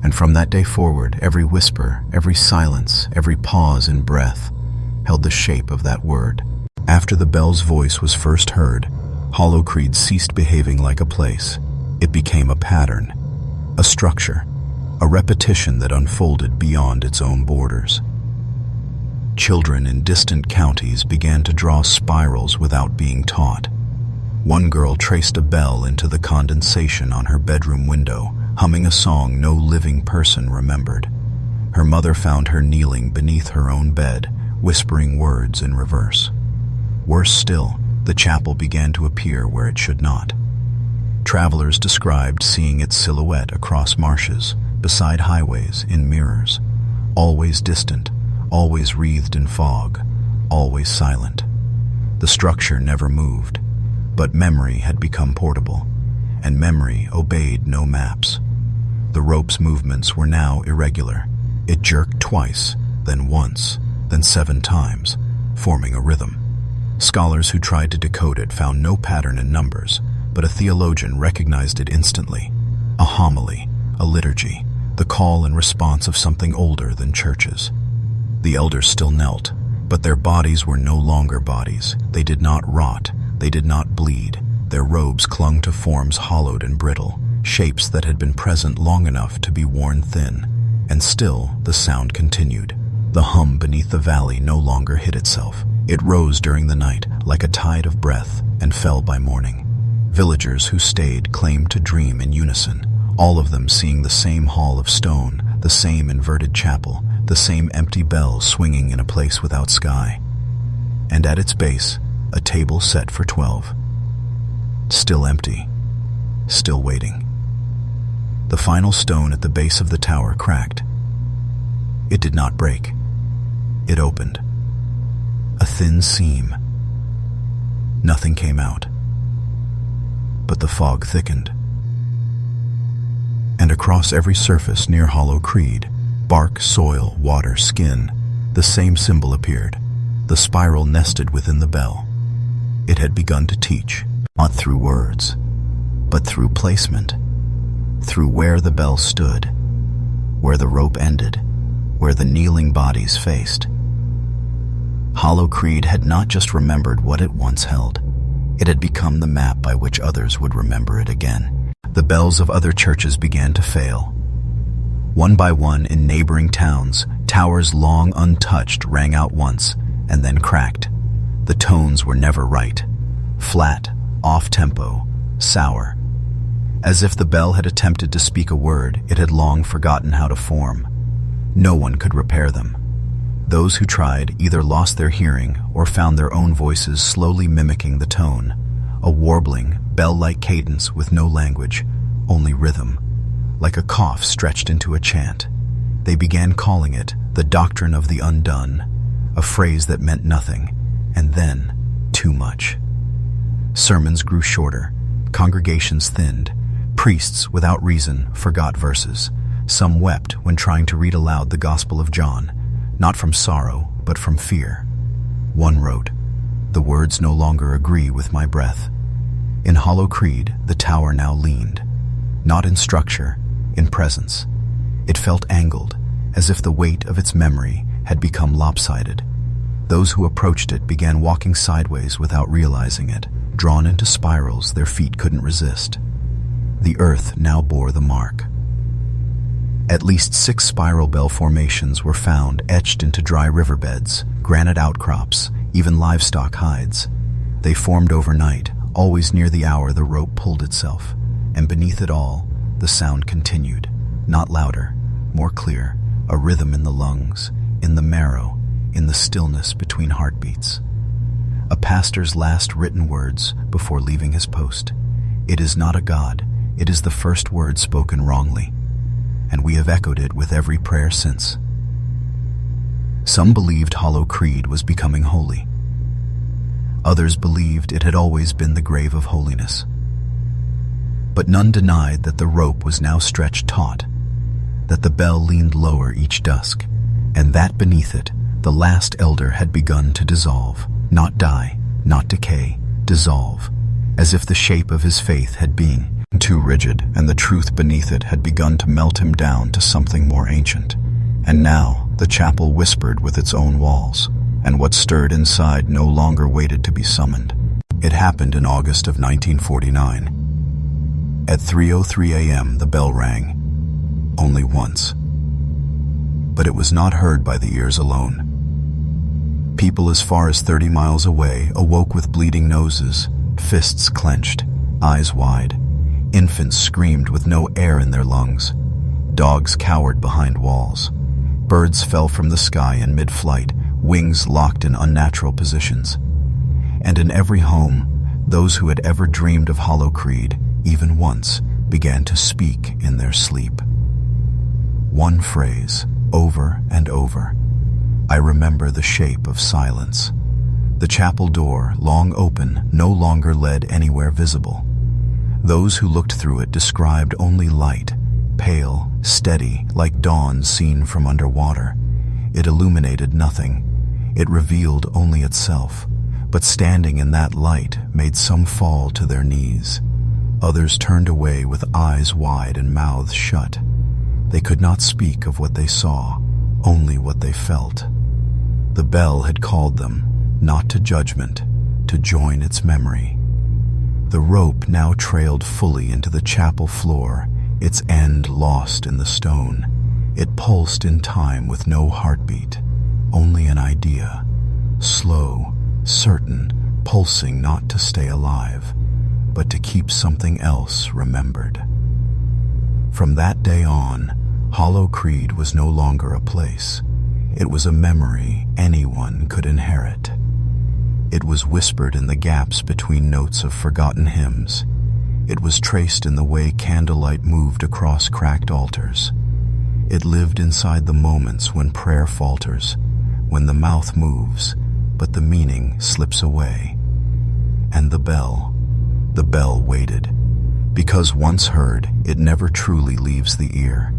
And from that day forward, every whisper, every silence, every pause and breath held the shape of that word. After the bell's voice was first heard, Hollow Creed ceased behaving like a place. It became a pattern, a structure, a repetition that unfolded beyond its own borders. Children in distant counties began to draw spirals without being taught. One girl traced a bell into the condensation on her bedroom window, humming a song no living person remembered. Her mother found her kneeling beneath her own bed, whispering words in reverse. Worse still, the chapel began to appear where it should not. Travelers described seeing its silhouette across marshes, beside highways, in mirrors, always distant, always wreathed in fog, always silent. The structure never moved, but memory had become portable, and memory obeyed no maps. The rope's movements were now irregular. It jerked twice, then once, then 7 times, forming a rhythm. Scholars who tried to decode it found no pattern in numbers, but a theologian recognized it instantly. A homily, a liturgy, the call and response of something older than churches. The elders still knelt, but their bodies were no longer bodies. They did not rot, they did not bleed. Their robes clung to forms hollowed and brittle, shapes that had been present long enough to be worn thin. And still the sound continued. The hum beneath the valley no longer hid itself. It rose during the night like a tide of breath and fell by morning. Villagers who stayed claimed to dream in unison, all of them seeing the same hall of stone, the same inverted chapel, the same empty bell swinging in a place without sky. And at its base, a table set for 12. Still empty, still waiting. The final stone at the base of the tower cracked. It did not break. It opened. A thin seam. Nothing came out. But the fog thickened. And across every surface near Hollow Creed, bark, soil, water, skin, the same symbol appeared, the spiral nested within the bell. It had begun to teach, not through words, but through placement, through where the bell stood, where the rope ended, where the kneeling bodies faced. Hollow Creed had not just remembered what it once held. It had become the map by which others would remember it again. The bells of other churches began to fail. One by one in neighboring towns, towers long untouched rang out once and then cracked. The tones were never right. Flat, off-tempo, sour. As if the bell had attempted to speak a word it had long forgotten how to form. No one could repair them. Those who tried either lost their hearing or found their own voices slowly mimicking the tone, a warbling, bell-like cadence with no language, only rhythm, like a cough stretched into a chant. They began calling it the doctrine of the undone, a phrase that meant nothing, and then too much. Sermons grew shorter, congregations thinned, priests, without reason, forgot verses. Some wept when trying to read aloud the Gospel of John, not from sorrow, but from fear. One wrote, "The words no longer agree with my breath." In Hollow Creed, the tower now leaned, not in structure, in presence. It felt angled, as if the weight of its memory had become lopsided. Those who approached it began walking sideways without realizing it, drawn into spirals their feet couldn't resist. The earth now bore the mark. At least 6 spiral bell formations were found etched into dry riverbeds, granite outcrops, even livestock hides. They formed overnight, always near the hour the rope pulled itself, and beneath it all, the sound continued, not louder, more clear, a rhythm in the lungs, in the marrow, in the stillness between heartbeats. A pastor's last written words before leaving his post. It is not a god, It is the first word spoken wrongly, and we have echoed it with every prayer since. Some believed Hollow Creed was becoming holy. Others believed it had always been the grave of holiness. But none denied that the rope was now stretched taut, that the bell leaned lower each dusk, and that beneath it, the last elder had begun to dissolve, not die, not decay, dissolve, as if the shape of his faith had been too rigid and the truth beneath it had begun to melt him down to something more ancient. And now the chapel whispered with its own walls, and what stirred inside no longer waited to be summoned. It happened in August of 1949. At 3:03 a.m. the bell rang, only once. But it was not heard by the ears alone. People as far as 30 miles away awoke with bleeding noses, fists clenched, eyes wide. Infants screamed with no air in their lungs. Dogs cowered behind walls. Birds fell from the sky in mid-flight, wings locked in unnatural positions. And in every home, those who had ever dreamed of Hollow Creed, even once, began to speak in their sleep. One phrase, over and over. I remember the shape of silence. The chapel door, long open, no longer led anywhere visible. Those who looked through it described only light, pale, steady, like dawn seen from underwater. It illuminated nothing. It revealed only itself, but standing in that light made some fall to their knees. Others turned away with eyes wide and mouths shut. They could not speak of what they saw, only what they felt. The bell had called them, not to judgment, to join its memory. The rope now trailed fully into the chapel floor, its end lost in the stone. It pulsed in time with no heartbeat, only an idea, slow, certain, pulsing not to stay alive, but to keep something else remembered. From that day on, Hollow Creed was no longer a place. It was a memory anyone could inherit. It was whispered in the gaps between notes of forgotten hymns. It was traced in the way candlelight moved across cracked altars. It lived inside the moments when prayer falters, when the mouth moves, but the meaning slips away. And the bell waited. Because once heard, it never truly leaves the ear.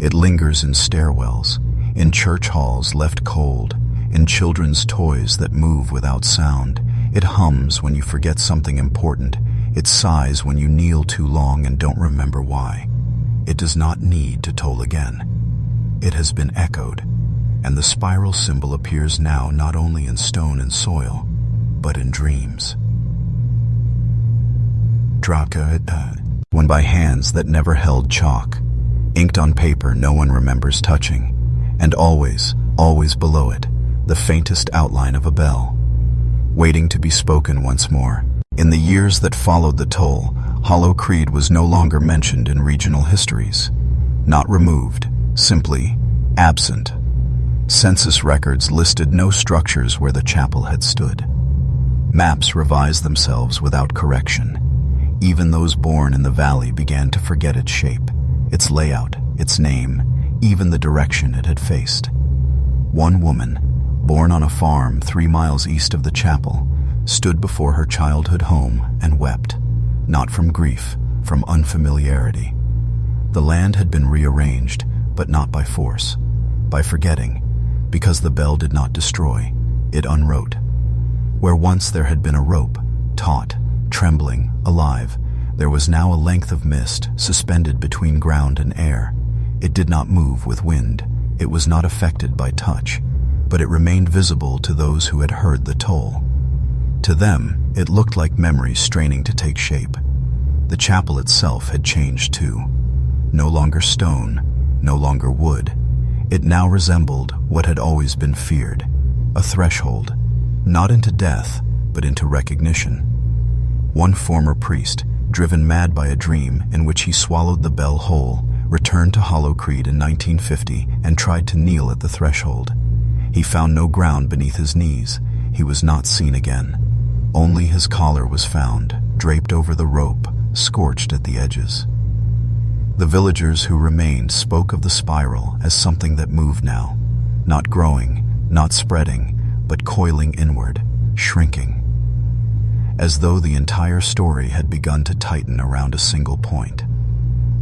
It lingers in stairwells, in church halls left cold, in children's toys that move without sound. It hums when you forget something important. It sighs when you kneel too long and don't remember why. It does not need to toll again. It has been echoed, and the spiral symbol appears now not only in stone and soil, but in dreams. When by hands that never held chalk, inked on paper no one remembers touching, and always, always below it, the faintest outline of a bell, waiting to be spoken once more. In the years that followed the toll, Hollow Creed was no longer mentioned in regional histories. Not removed, simply absent. Census records listed no structures where the chapel had stood. Maps revised themselves without correction. Even those born in the valley began to forget its shape, its layout, its name, even the direction it had faced. One woman, born on a farm 3 miles east of the chapel, stood before her childhood home and wept, not from grief, from unfamiliarity. The land had been rearranged, but not by force, by forgetting, because the bell did not destroy, it unwrote. Where once there had been a rope, taut, trembling, alive, there was now a length of mist suspended between ground and air. It did not move with wind. It was not affected by touch, but it remained visible to those who had heard the toll. To them, it looked like memories straining to take shape. The chapel itself had changed too. No longer stone, no longer wood. It now resembled what had always been feared, a threshold, not into death, but into recognition. One former priest, driven mad by a dream in which he swallowed the bell whole, returned to Hollow Creed in 1950 and tried to kneel at the threshold. He found no ground beneath his knees. He was not seen again. Only his collar was found, draped over the rope, scorched at the edges. The villagers who remained spoke of the spiral as something that moved now, not growing, not spreading, but coiling inward, shrinking, as though the entire story had begun to tighten around a single point.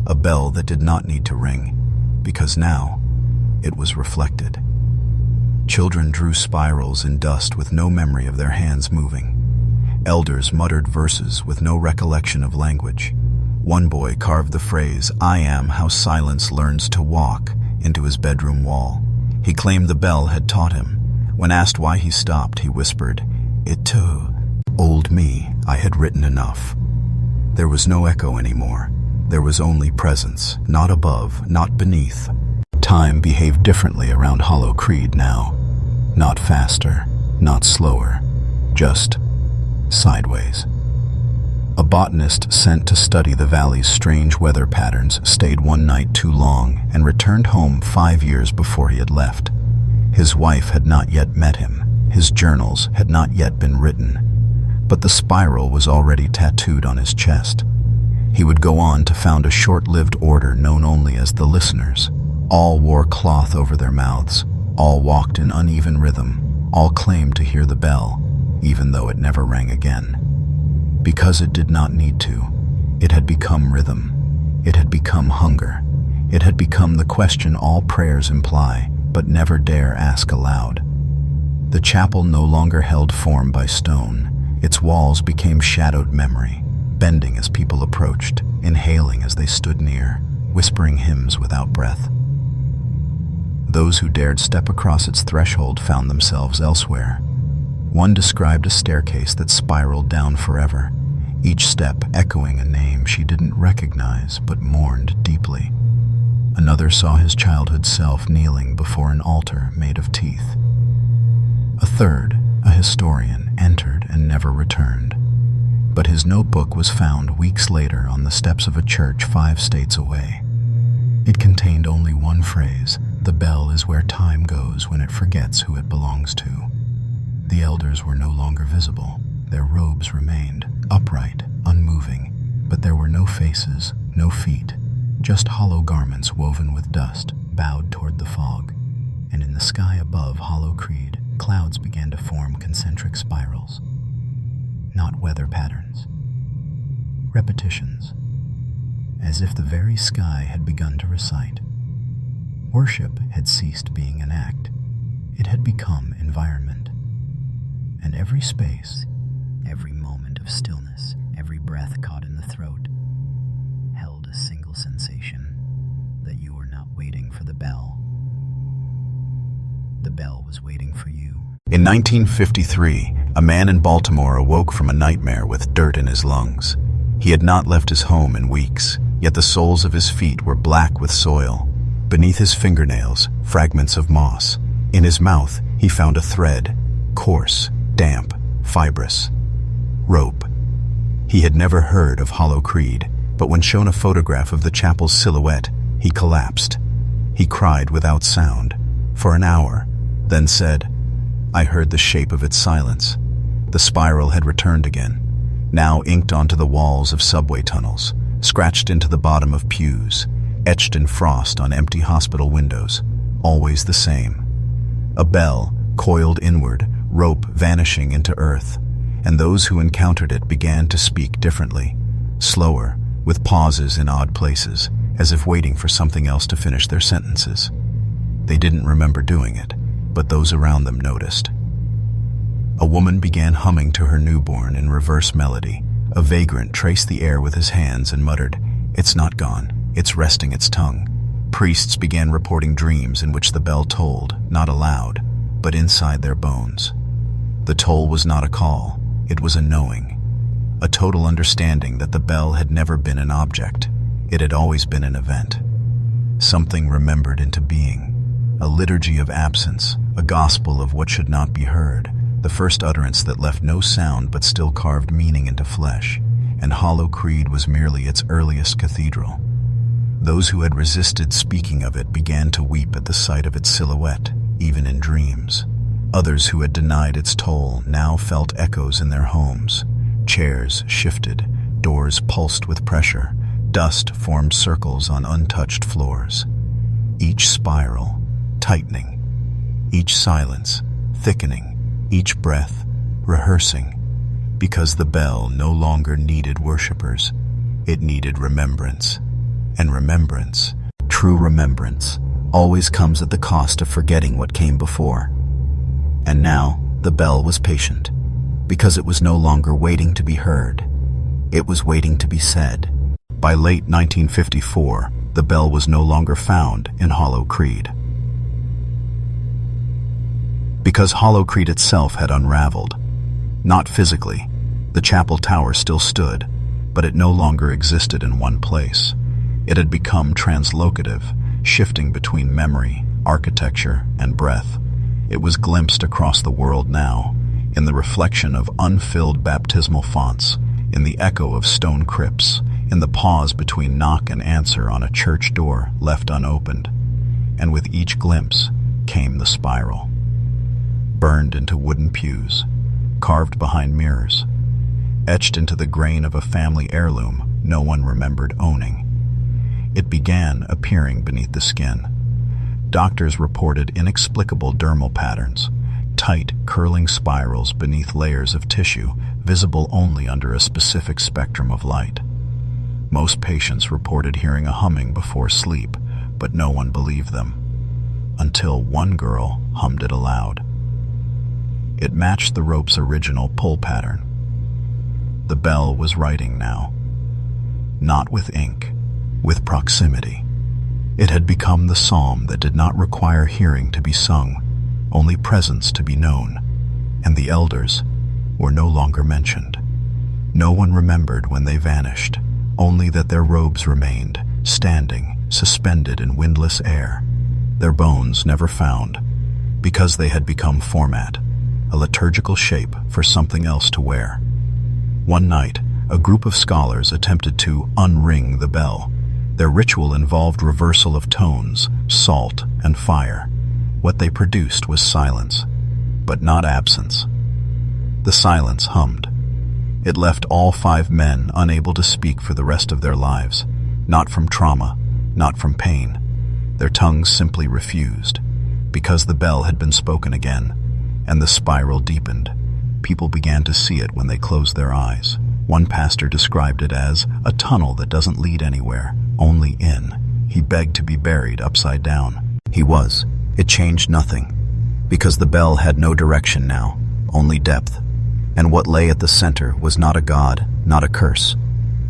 A bell that did not need to ring, because now it was reflected. Children drew spirals in dust with no memory of their hands moving. Elders muttered verses with no recollection of language. One boy carved the phrase, "I am how silence learns to walk," into his bedroom wall. He claimed the bell had taught him. When asked why he stopped, he whispered, "It too. Old me, I had written enough." There was no echo anymore. There was only presence, not above, not beneath. Time behaved differently around Hollow Creed now. Not faster, not slower, just sideways. A botanist sent to study the valley's strange weather patterns stayed one night too long and returned home 5 years before he had left. His wife had not yet met him. His journals had not yet been written. But the spiral was already tattooed on his chest. He would go on to found a short-lived order known only as the Listeners. All wore cloth over their mouths. All walked in uneven rhythm. All claimed to hear the bell, even though it never rang again. Because it did not need to. It had become rhythm. It had become hunger. It had become the question all prayers imply, but never dare ask aloud. The chapel no longer held form by stone. Its walls became shadowed memory, bending as people approached, inhaling as they stood near, whispering hymns without breath. Those who dared step across its threshold found themselves elsewhere. One described a staircase that spiraled down forever, each step echoing a name she didn't recognize but mourned deeply. Another saw his childhood self kneeling before an altar made of teeth. A third, a historian, entered and never returned. But his notebook was found weeks later on the steps of a church 5 states away. It contained only one phrase: "The bell is where time goes when it forgets who it belongs to." The elders were no longer visible. Their robes remained, upright, unmoving, but there were no faces, no feet, just hollow garments woven with dust, bowed toward the fog. And in the sky above Hollow Creed, clouds began to form concentric spirals. Not weather patterns. Repetitions. As if the very sky had begun to recite. Worship had ceased being an act. It had become environment. And every space, every moment of stillness, every breath caught in the throat, held a single sensation that you were not waiting for the bell. The bell was waiting for you. In 1953, a man in Baltimore awoke from a nightmare with dirt in his lungs. He had not left his home in weeks, yet the soles of his feet were black with soil. Beneath his fingernails, fragments of moss. In his mouth, he found a thread, coarse, damp, fibrous. Rope. He had never heard of Hollow Creed, but when shown a photograph of the chapel's silhouette, he collapsed. He cried without sound, for an hour, then said, "I heard the shape of its silence." The spiral had returned again, now inked onto the walls of subway tunnels, scratched into the bottom of pews, etched in frost on empty hospital windows, always the same. A bell, coiled inward, rope vanishing into earth, and those who encountered it began to speak differently, slower, with pauses in odd places, as if waiting for something else to finish their sentences. They didn't remember doing it, but those around them noticed. A woman began humming to her newborn in reverse melody. A vagrant traced the air with his hands and muttered, "It's not gone, it's resting its tongue." Priests began reporting dreams in which the bell tolled, not aloud, but inside their bones. The toll was not a call, it was a knowing, a total understanding that the bell had never been an object, it had always been an event. Something remembered into being, a liturgy of absence, a gospel of what should not be heard, the first utterance that left no sound but still carved meaning into flesh, and Hollow Creed was merely its earliest cathedral. Those who had resisted speaking of it began to weep at the sight of its silhouette, even in dreams. Others who had denied its toll now felt echoes in their homes. Chairs shifted, doors pulsed with pressure, Dust formed circles on untouched floors, each spiral tightening, each silence thickening, each breath rehearsing, because the bell no longer needed worshippers, it needed remembrance. And remembrance, true remembrance, always comes at the cost of forgetting what came before. And now the bell was patient, because it was no longer waiting to be heard. It was waiting to be said. By late 1954, the bell was no longer found in Hollow Creed. Because Hollow Creed itself had unraveled. Not physically, the chapel tower still stood, but it no longer existed in one place. It had become translocative, shifting between memory, architecture, and breath. It was glimpsed across the world now, in the reflection of unfilled baptismal fonts, in the echo of stone crypts, in the pause between knock and answer on a church door left unopened. And with each glimpse came the spiral. Burned into wooden pews, carved behind mirrors, etched into the grain of a family heirloom no one remembered owning. It began appearing beneath the skin. Doctors reported inexplicable dermal patterns, tight, curling spirals beneath layers of tissue visible only under a specific spectrum of light. Most patients reported hearing a humming before sleep, but no one believed them, until one girl hummed it aloud. It matched the rope's original pull pattern. The bell was writing now, not with ink, with proximity. It had become the psalm that did not require hearing to be sung, only presence to be known, and the elders were no longer mentioned. No one remembered when they vanished, only that their robes remained, standing, suspended in windless air, their bones never found, because they had become format, a liturgical shape for something else to wear. One night, a group of scholars attempted to unring the bell. Their ritual involved reversal of tones, salt, and fire. What they produced was silence, but not absence. The silence hummed. It left all 5 men unable to speak for the rest of their lives, not from trauma, not from pain. Their tongues simply refused, because the bell had been spoken again, and the spiral deepened. People began to see it when they closed their eyes. One pastor described it as a tunnel that doesn't lead anywhere, only in. He begged to be buried upside down. He was. It changed nothing, because the bell had no direction now, only depth. And what lay at the center was not a god, not a curse,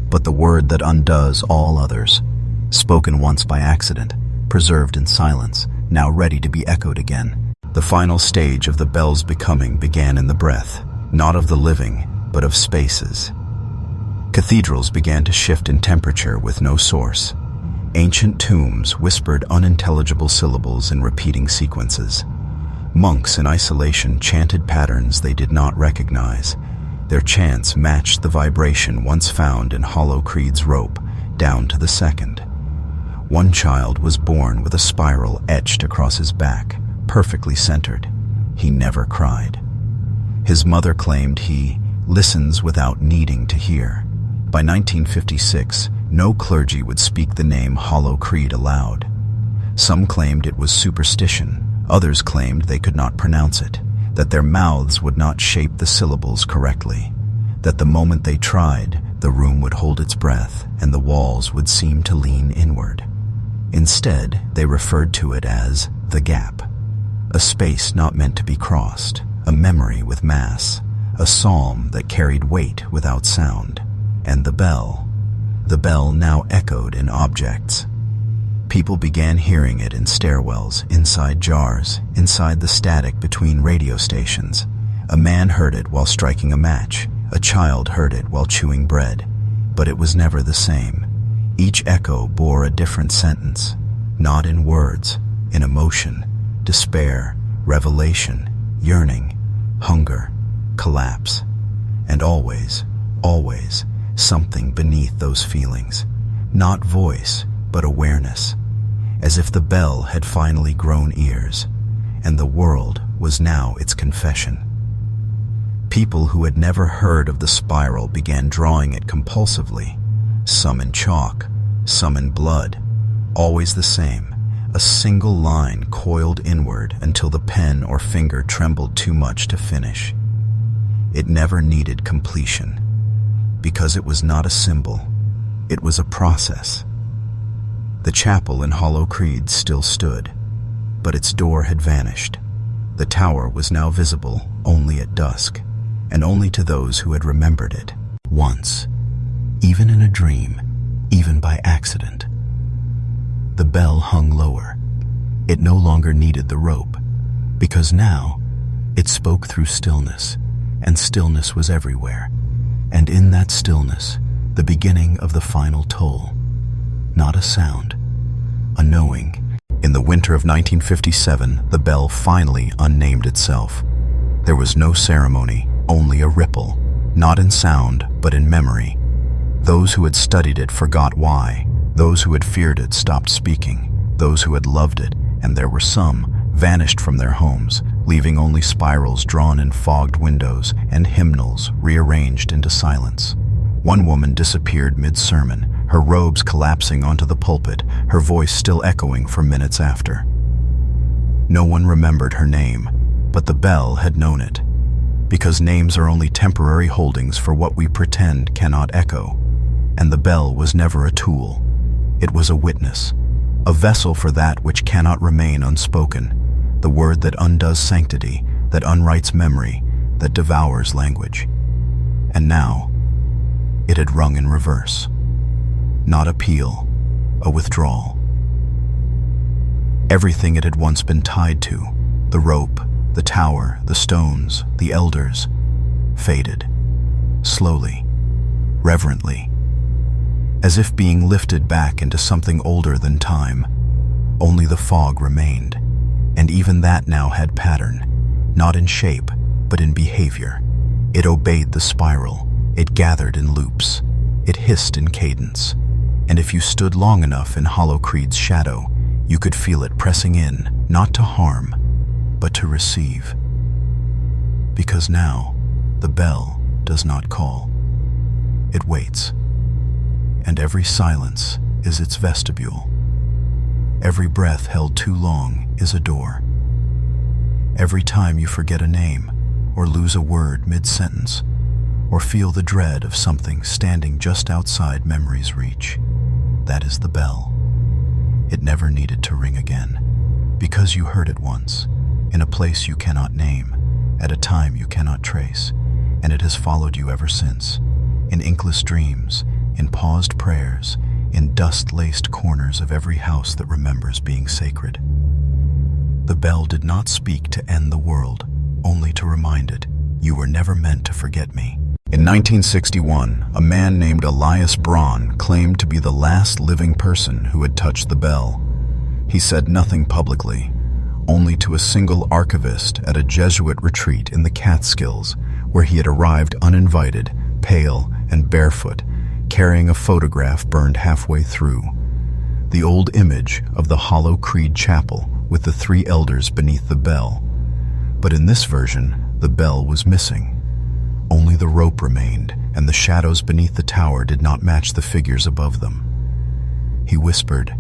but the word that undoes all others, spoken once by accident, preserved in silence, now ready to be echoed again. The final stage of the bell's becoming began in the breath, not of the living, but of spaces. Cathedrals began to shift in temperature with no source. Ancient tombs whispered unintelligible syllables in repeating sequences. Monks in isolation chanted patterns they did not recognize. Their chants matched the vibration once found in Hollow Creed's rope, down to the second. One child was born with a spiral etched across his back, perfectly centered. He never cried. His mother claimed he listens without needing to hear. By 1956, no clergy would speak the name Hollow Creed aloud. Some claimed it was superstition. Others claimed they could not pronounce it, that their mouths would not shape the syllables correctly, that the moment they tried, the room would hold its breath and the walls would seem to lean inward. Instead, they referred to it as the gap, a space not meant to be crossed, a memory with mass, a psalm that carried weight without sound, and the bell now echoed in objects. People began hearing it in stairwells, inside jars, inside the static between radio stations. A man heard it while striking a match. A child heard it while chewing bread. But it was never the same. Each echo bore a different sentence, not in words, in emotion, despair, revelation, yearning, hunger, collapse, and always, something beneath those feelings. Not voice, but awareness, as if the bell had finally grown ears, and the world was now its confession. People who had never heard of the spiral began drawing it compulsively, some in chalk, some in blood, always the same, a single line coiled inward until the pen or finger trembled too much to finish. It never needed completion, because it was not a symbol, it was a process. The chapel in Hollow Creed still stood, but its door had vanished. The tower was now visible only at dusk, and only to those who had remembered it once, even in a dream, even by accident. The bell hung lower. It no longer needed the rope, because now it spoke through stillness, and stillness was everywhere. And in that stillness, the beginning of the final toll. Not a sound, a knowing. In the winter of 1957, the bell finally unnamed itself. There was no ceremony, only a ripple, not in sound, but in memory. Those who had studied it forgot why. Those who had feared it stopped speaking. Those who had loved it, and there were some, vanished from their homes, leaving only spirals drawn in fogged windows and hymnals rearranged into silence. One woman disappeared mid-sermon, her robes collapsing onto the pulpit, her voice still echoing for minutes after. No one remembered her name, but the bell had known it, because names are only temporary holdings for what we pretend cannot echo, and the bell was never a tool. It was a witness, a vessel for that which cannot remain unspoken, the word that undoes sanctity, that unwrites memory, that devours language. And now, it had rung in reverse. Not appeal, a withdrawal. Everything it had once been tied to, the rope, the tower, the stones, the elders, faded, slowly, reverently, as if being lifted back into something older than time. Only the fog remained, and even that now had pattern, not in shape, but in behavior. It obeyed the spiral, it gathered in loops, it hissed in cadence, and if you stood long enough in Hollow Creed's shadow, you could feel it pressing in, not to harm, but to receive. Because now, the bell does not call. It waits. And every silence is its vestibule. Every breath held too long is a door. Every time you forget a name, or lose a word mid-sentence, or feel the dread of something standing just outside memory's reach, that is the bell. It never needed to ring again, because you heard it once, in a place you cannot name, at a time you cannot trace, and it has followed you ever since, in inkless dreams, in paused prayers, in dust-laced corners of every house that remembers being sacred. The bell did not speak to end the world, only to remind it, you were never meant to forget me. In 1961, a man named Elias Braun claimed to be the last living person who had touched the bell. He said nothing publicly, only to a single archivist at a Jesuit retreat in the Catskills, where he had arrived uninvited, pale and barefoot, carrying a photograph burned halfway through. The old image of the Hollow Creed Chapel with the three elders beneath the bell. But in this version, the bell was missing. Only the rope remained, and the shadows beneath the tower did not match the figures above them. He whispered,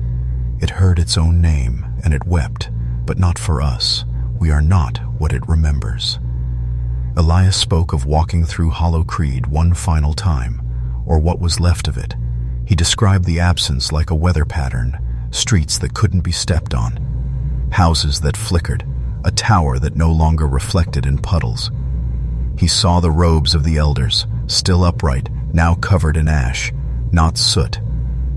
"It heard its own name, and it wept, but not for us. We are not what it remembers." Elias spoke of walking through Hollow Creed one final time, or what was left of it. He described the absence like a weather pattern, streets that couldn't be stepped on, houses that flickered, a tower that no longer reflected in puddles. He saw the robes of the elders, still upright, now covered in ash, not soot.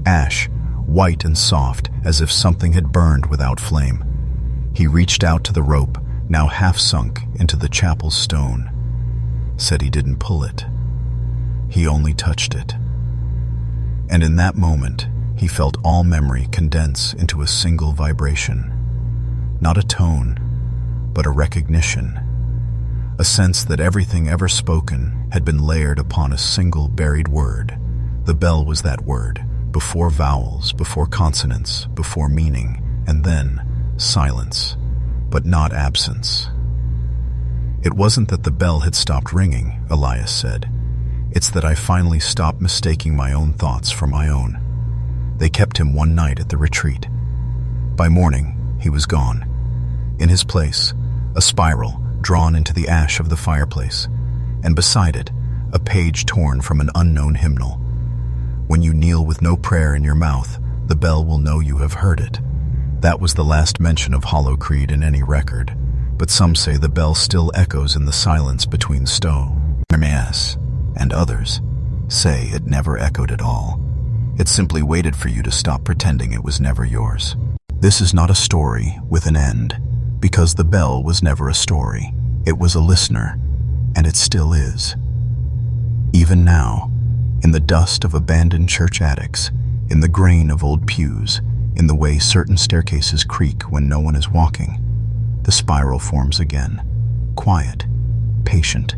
Ash, white and soft, as if something had burned without flame. He reached out to the rope, now half sunk into the chapel's stone. Said he didn't pull it. He only touched it. And in that moment, he felt all memory condense into a single vibration. Not a tone, but a recognition. A sense that everything ever spoken had been layered upon a single buried word. The bell was that word, before vowels, before consonants, before meaning, and then silence, but not absence. It wasn't that the bell had stopped ringing, Elias said. It's that I finally stopped mistaking my own thoughts for my own. They kept him one night at the retreat. By morning, he was gone. In his place, a spiral drawn into the ash of the fireplace, and beside it, a page torn from an unknown hymnal. When you kneel with no prayer in your mouth, the bell will know you have heard it. That was the last mention of Hollow Creed in any record, but some say the bell still echoes in the silence between stone, mass, and others say it never echoed at all. It simply waited for you to stop pretending it was never yours. This is not a story with an end, because the bell was never a story. It was a listener, and it still is. Even now, in the dust of abandoned church attics, in the grain of old pews, in the way certain staircases creak when no one is walking, the spiral forms again, quiet, patient,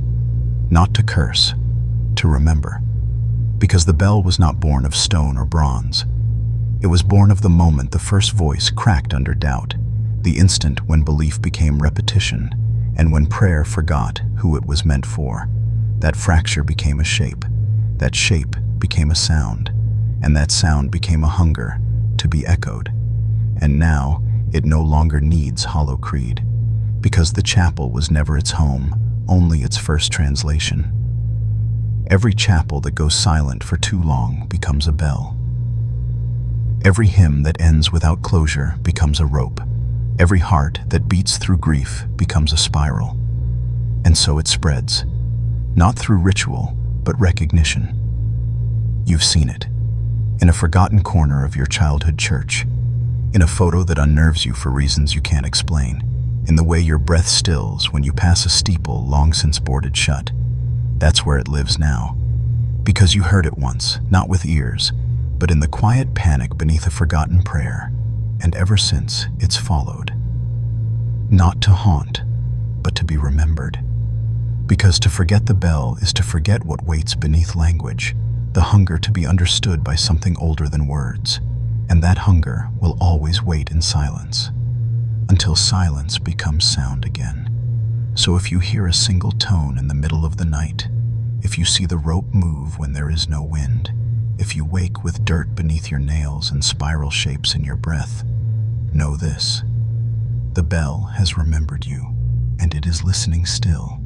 not to curse, to remember. Because the bell was not born of stone or bronze. It was born of the moment the first voice cracked under doubt, the instant when belief became repetition, and when prayer forgot who it was meant for. That fracture became a shape, that shape became a sound, and that sound became a hunger to be echoed. And now it no longer needs Hollow Creed, because the chapel was never its home, only its first translation. Every chapel that goes silent for too long becomes a bell. Every hymn that ends without closure becomes a rope. Every heart that beats through grief becomes a spiral. And so it spreads, not through ritual, but recognition. You've seen it, in a forgotten corner of your childhood church, in a photo that unnerves you for reasons you can't explain, in the way your breath stills when you pass a steeple long since boarded shut. That's where it lives now, because you heard it once, not with ears, but in the quiet panic beneath a forgotten prayer, and ever since it's followed. Not to haunt, but to be remembered. Because to forget the bell is to forget what waits beneath language, the hunger to be understood by something older than words, and that hunger will always wait in silence, until silence becomes sound again. So if you hear a single tone in the middle of the night, if you see the rope move when there is no wind, if you wake with dirt beneath your nails and spiral shapes in your breath, know this: the bell has remembered you, and it is listening still.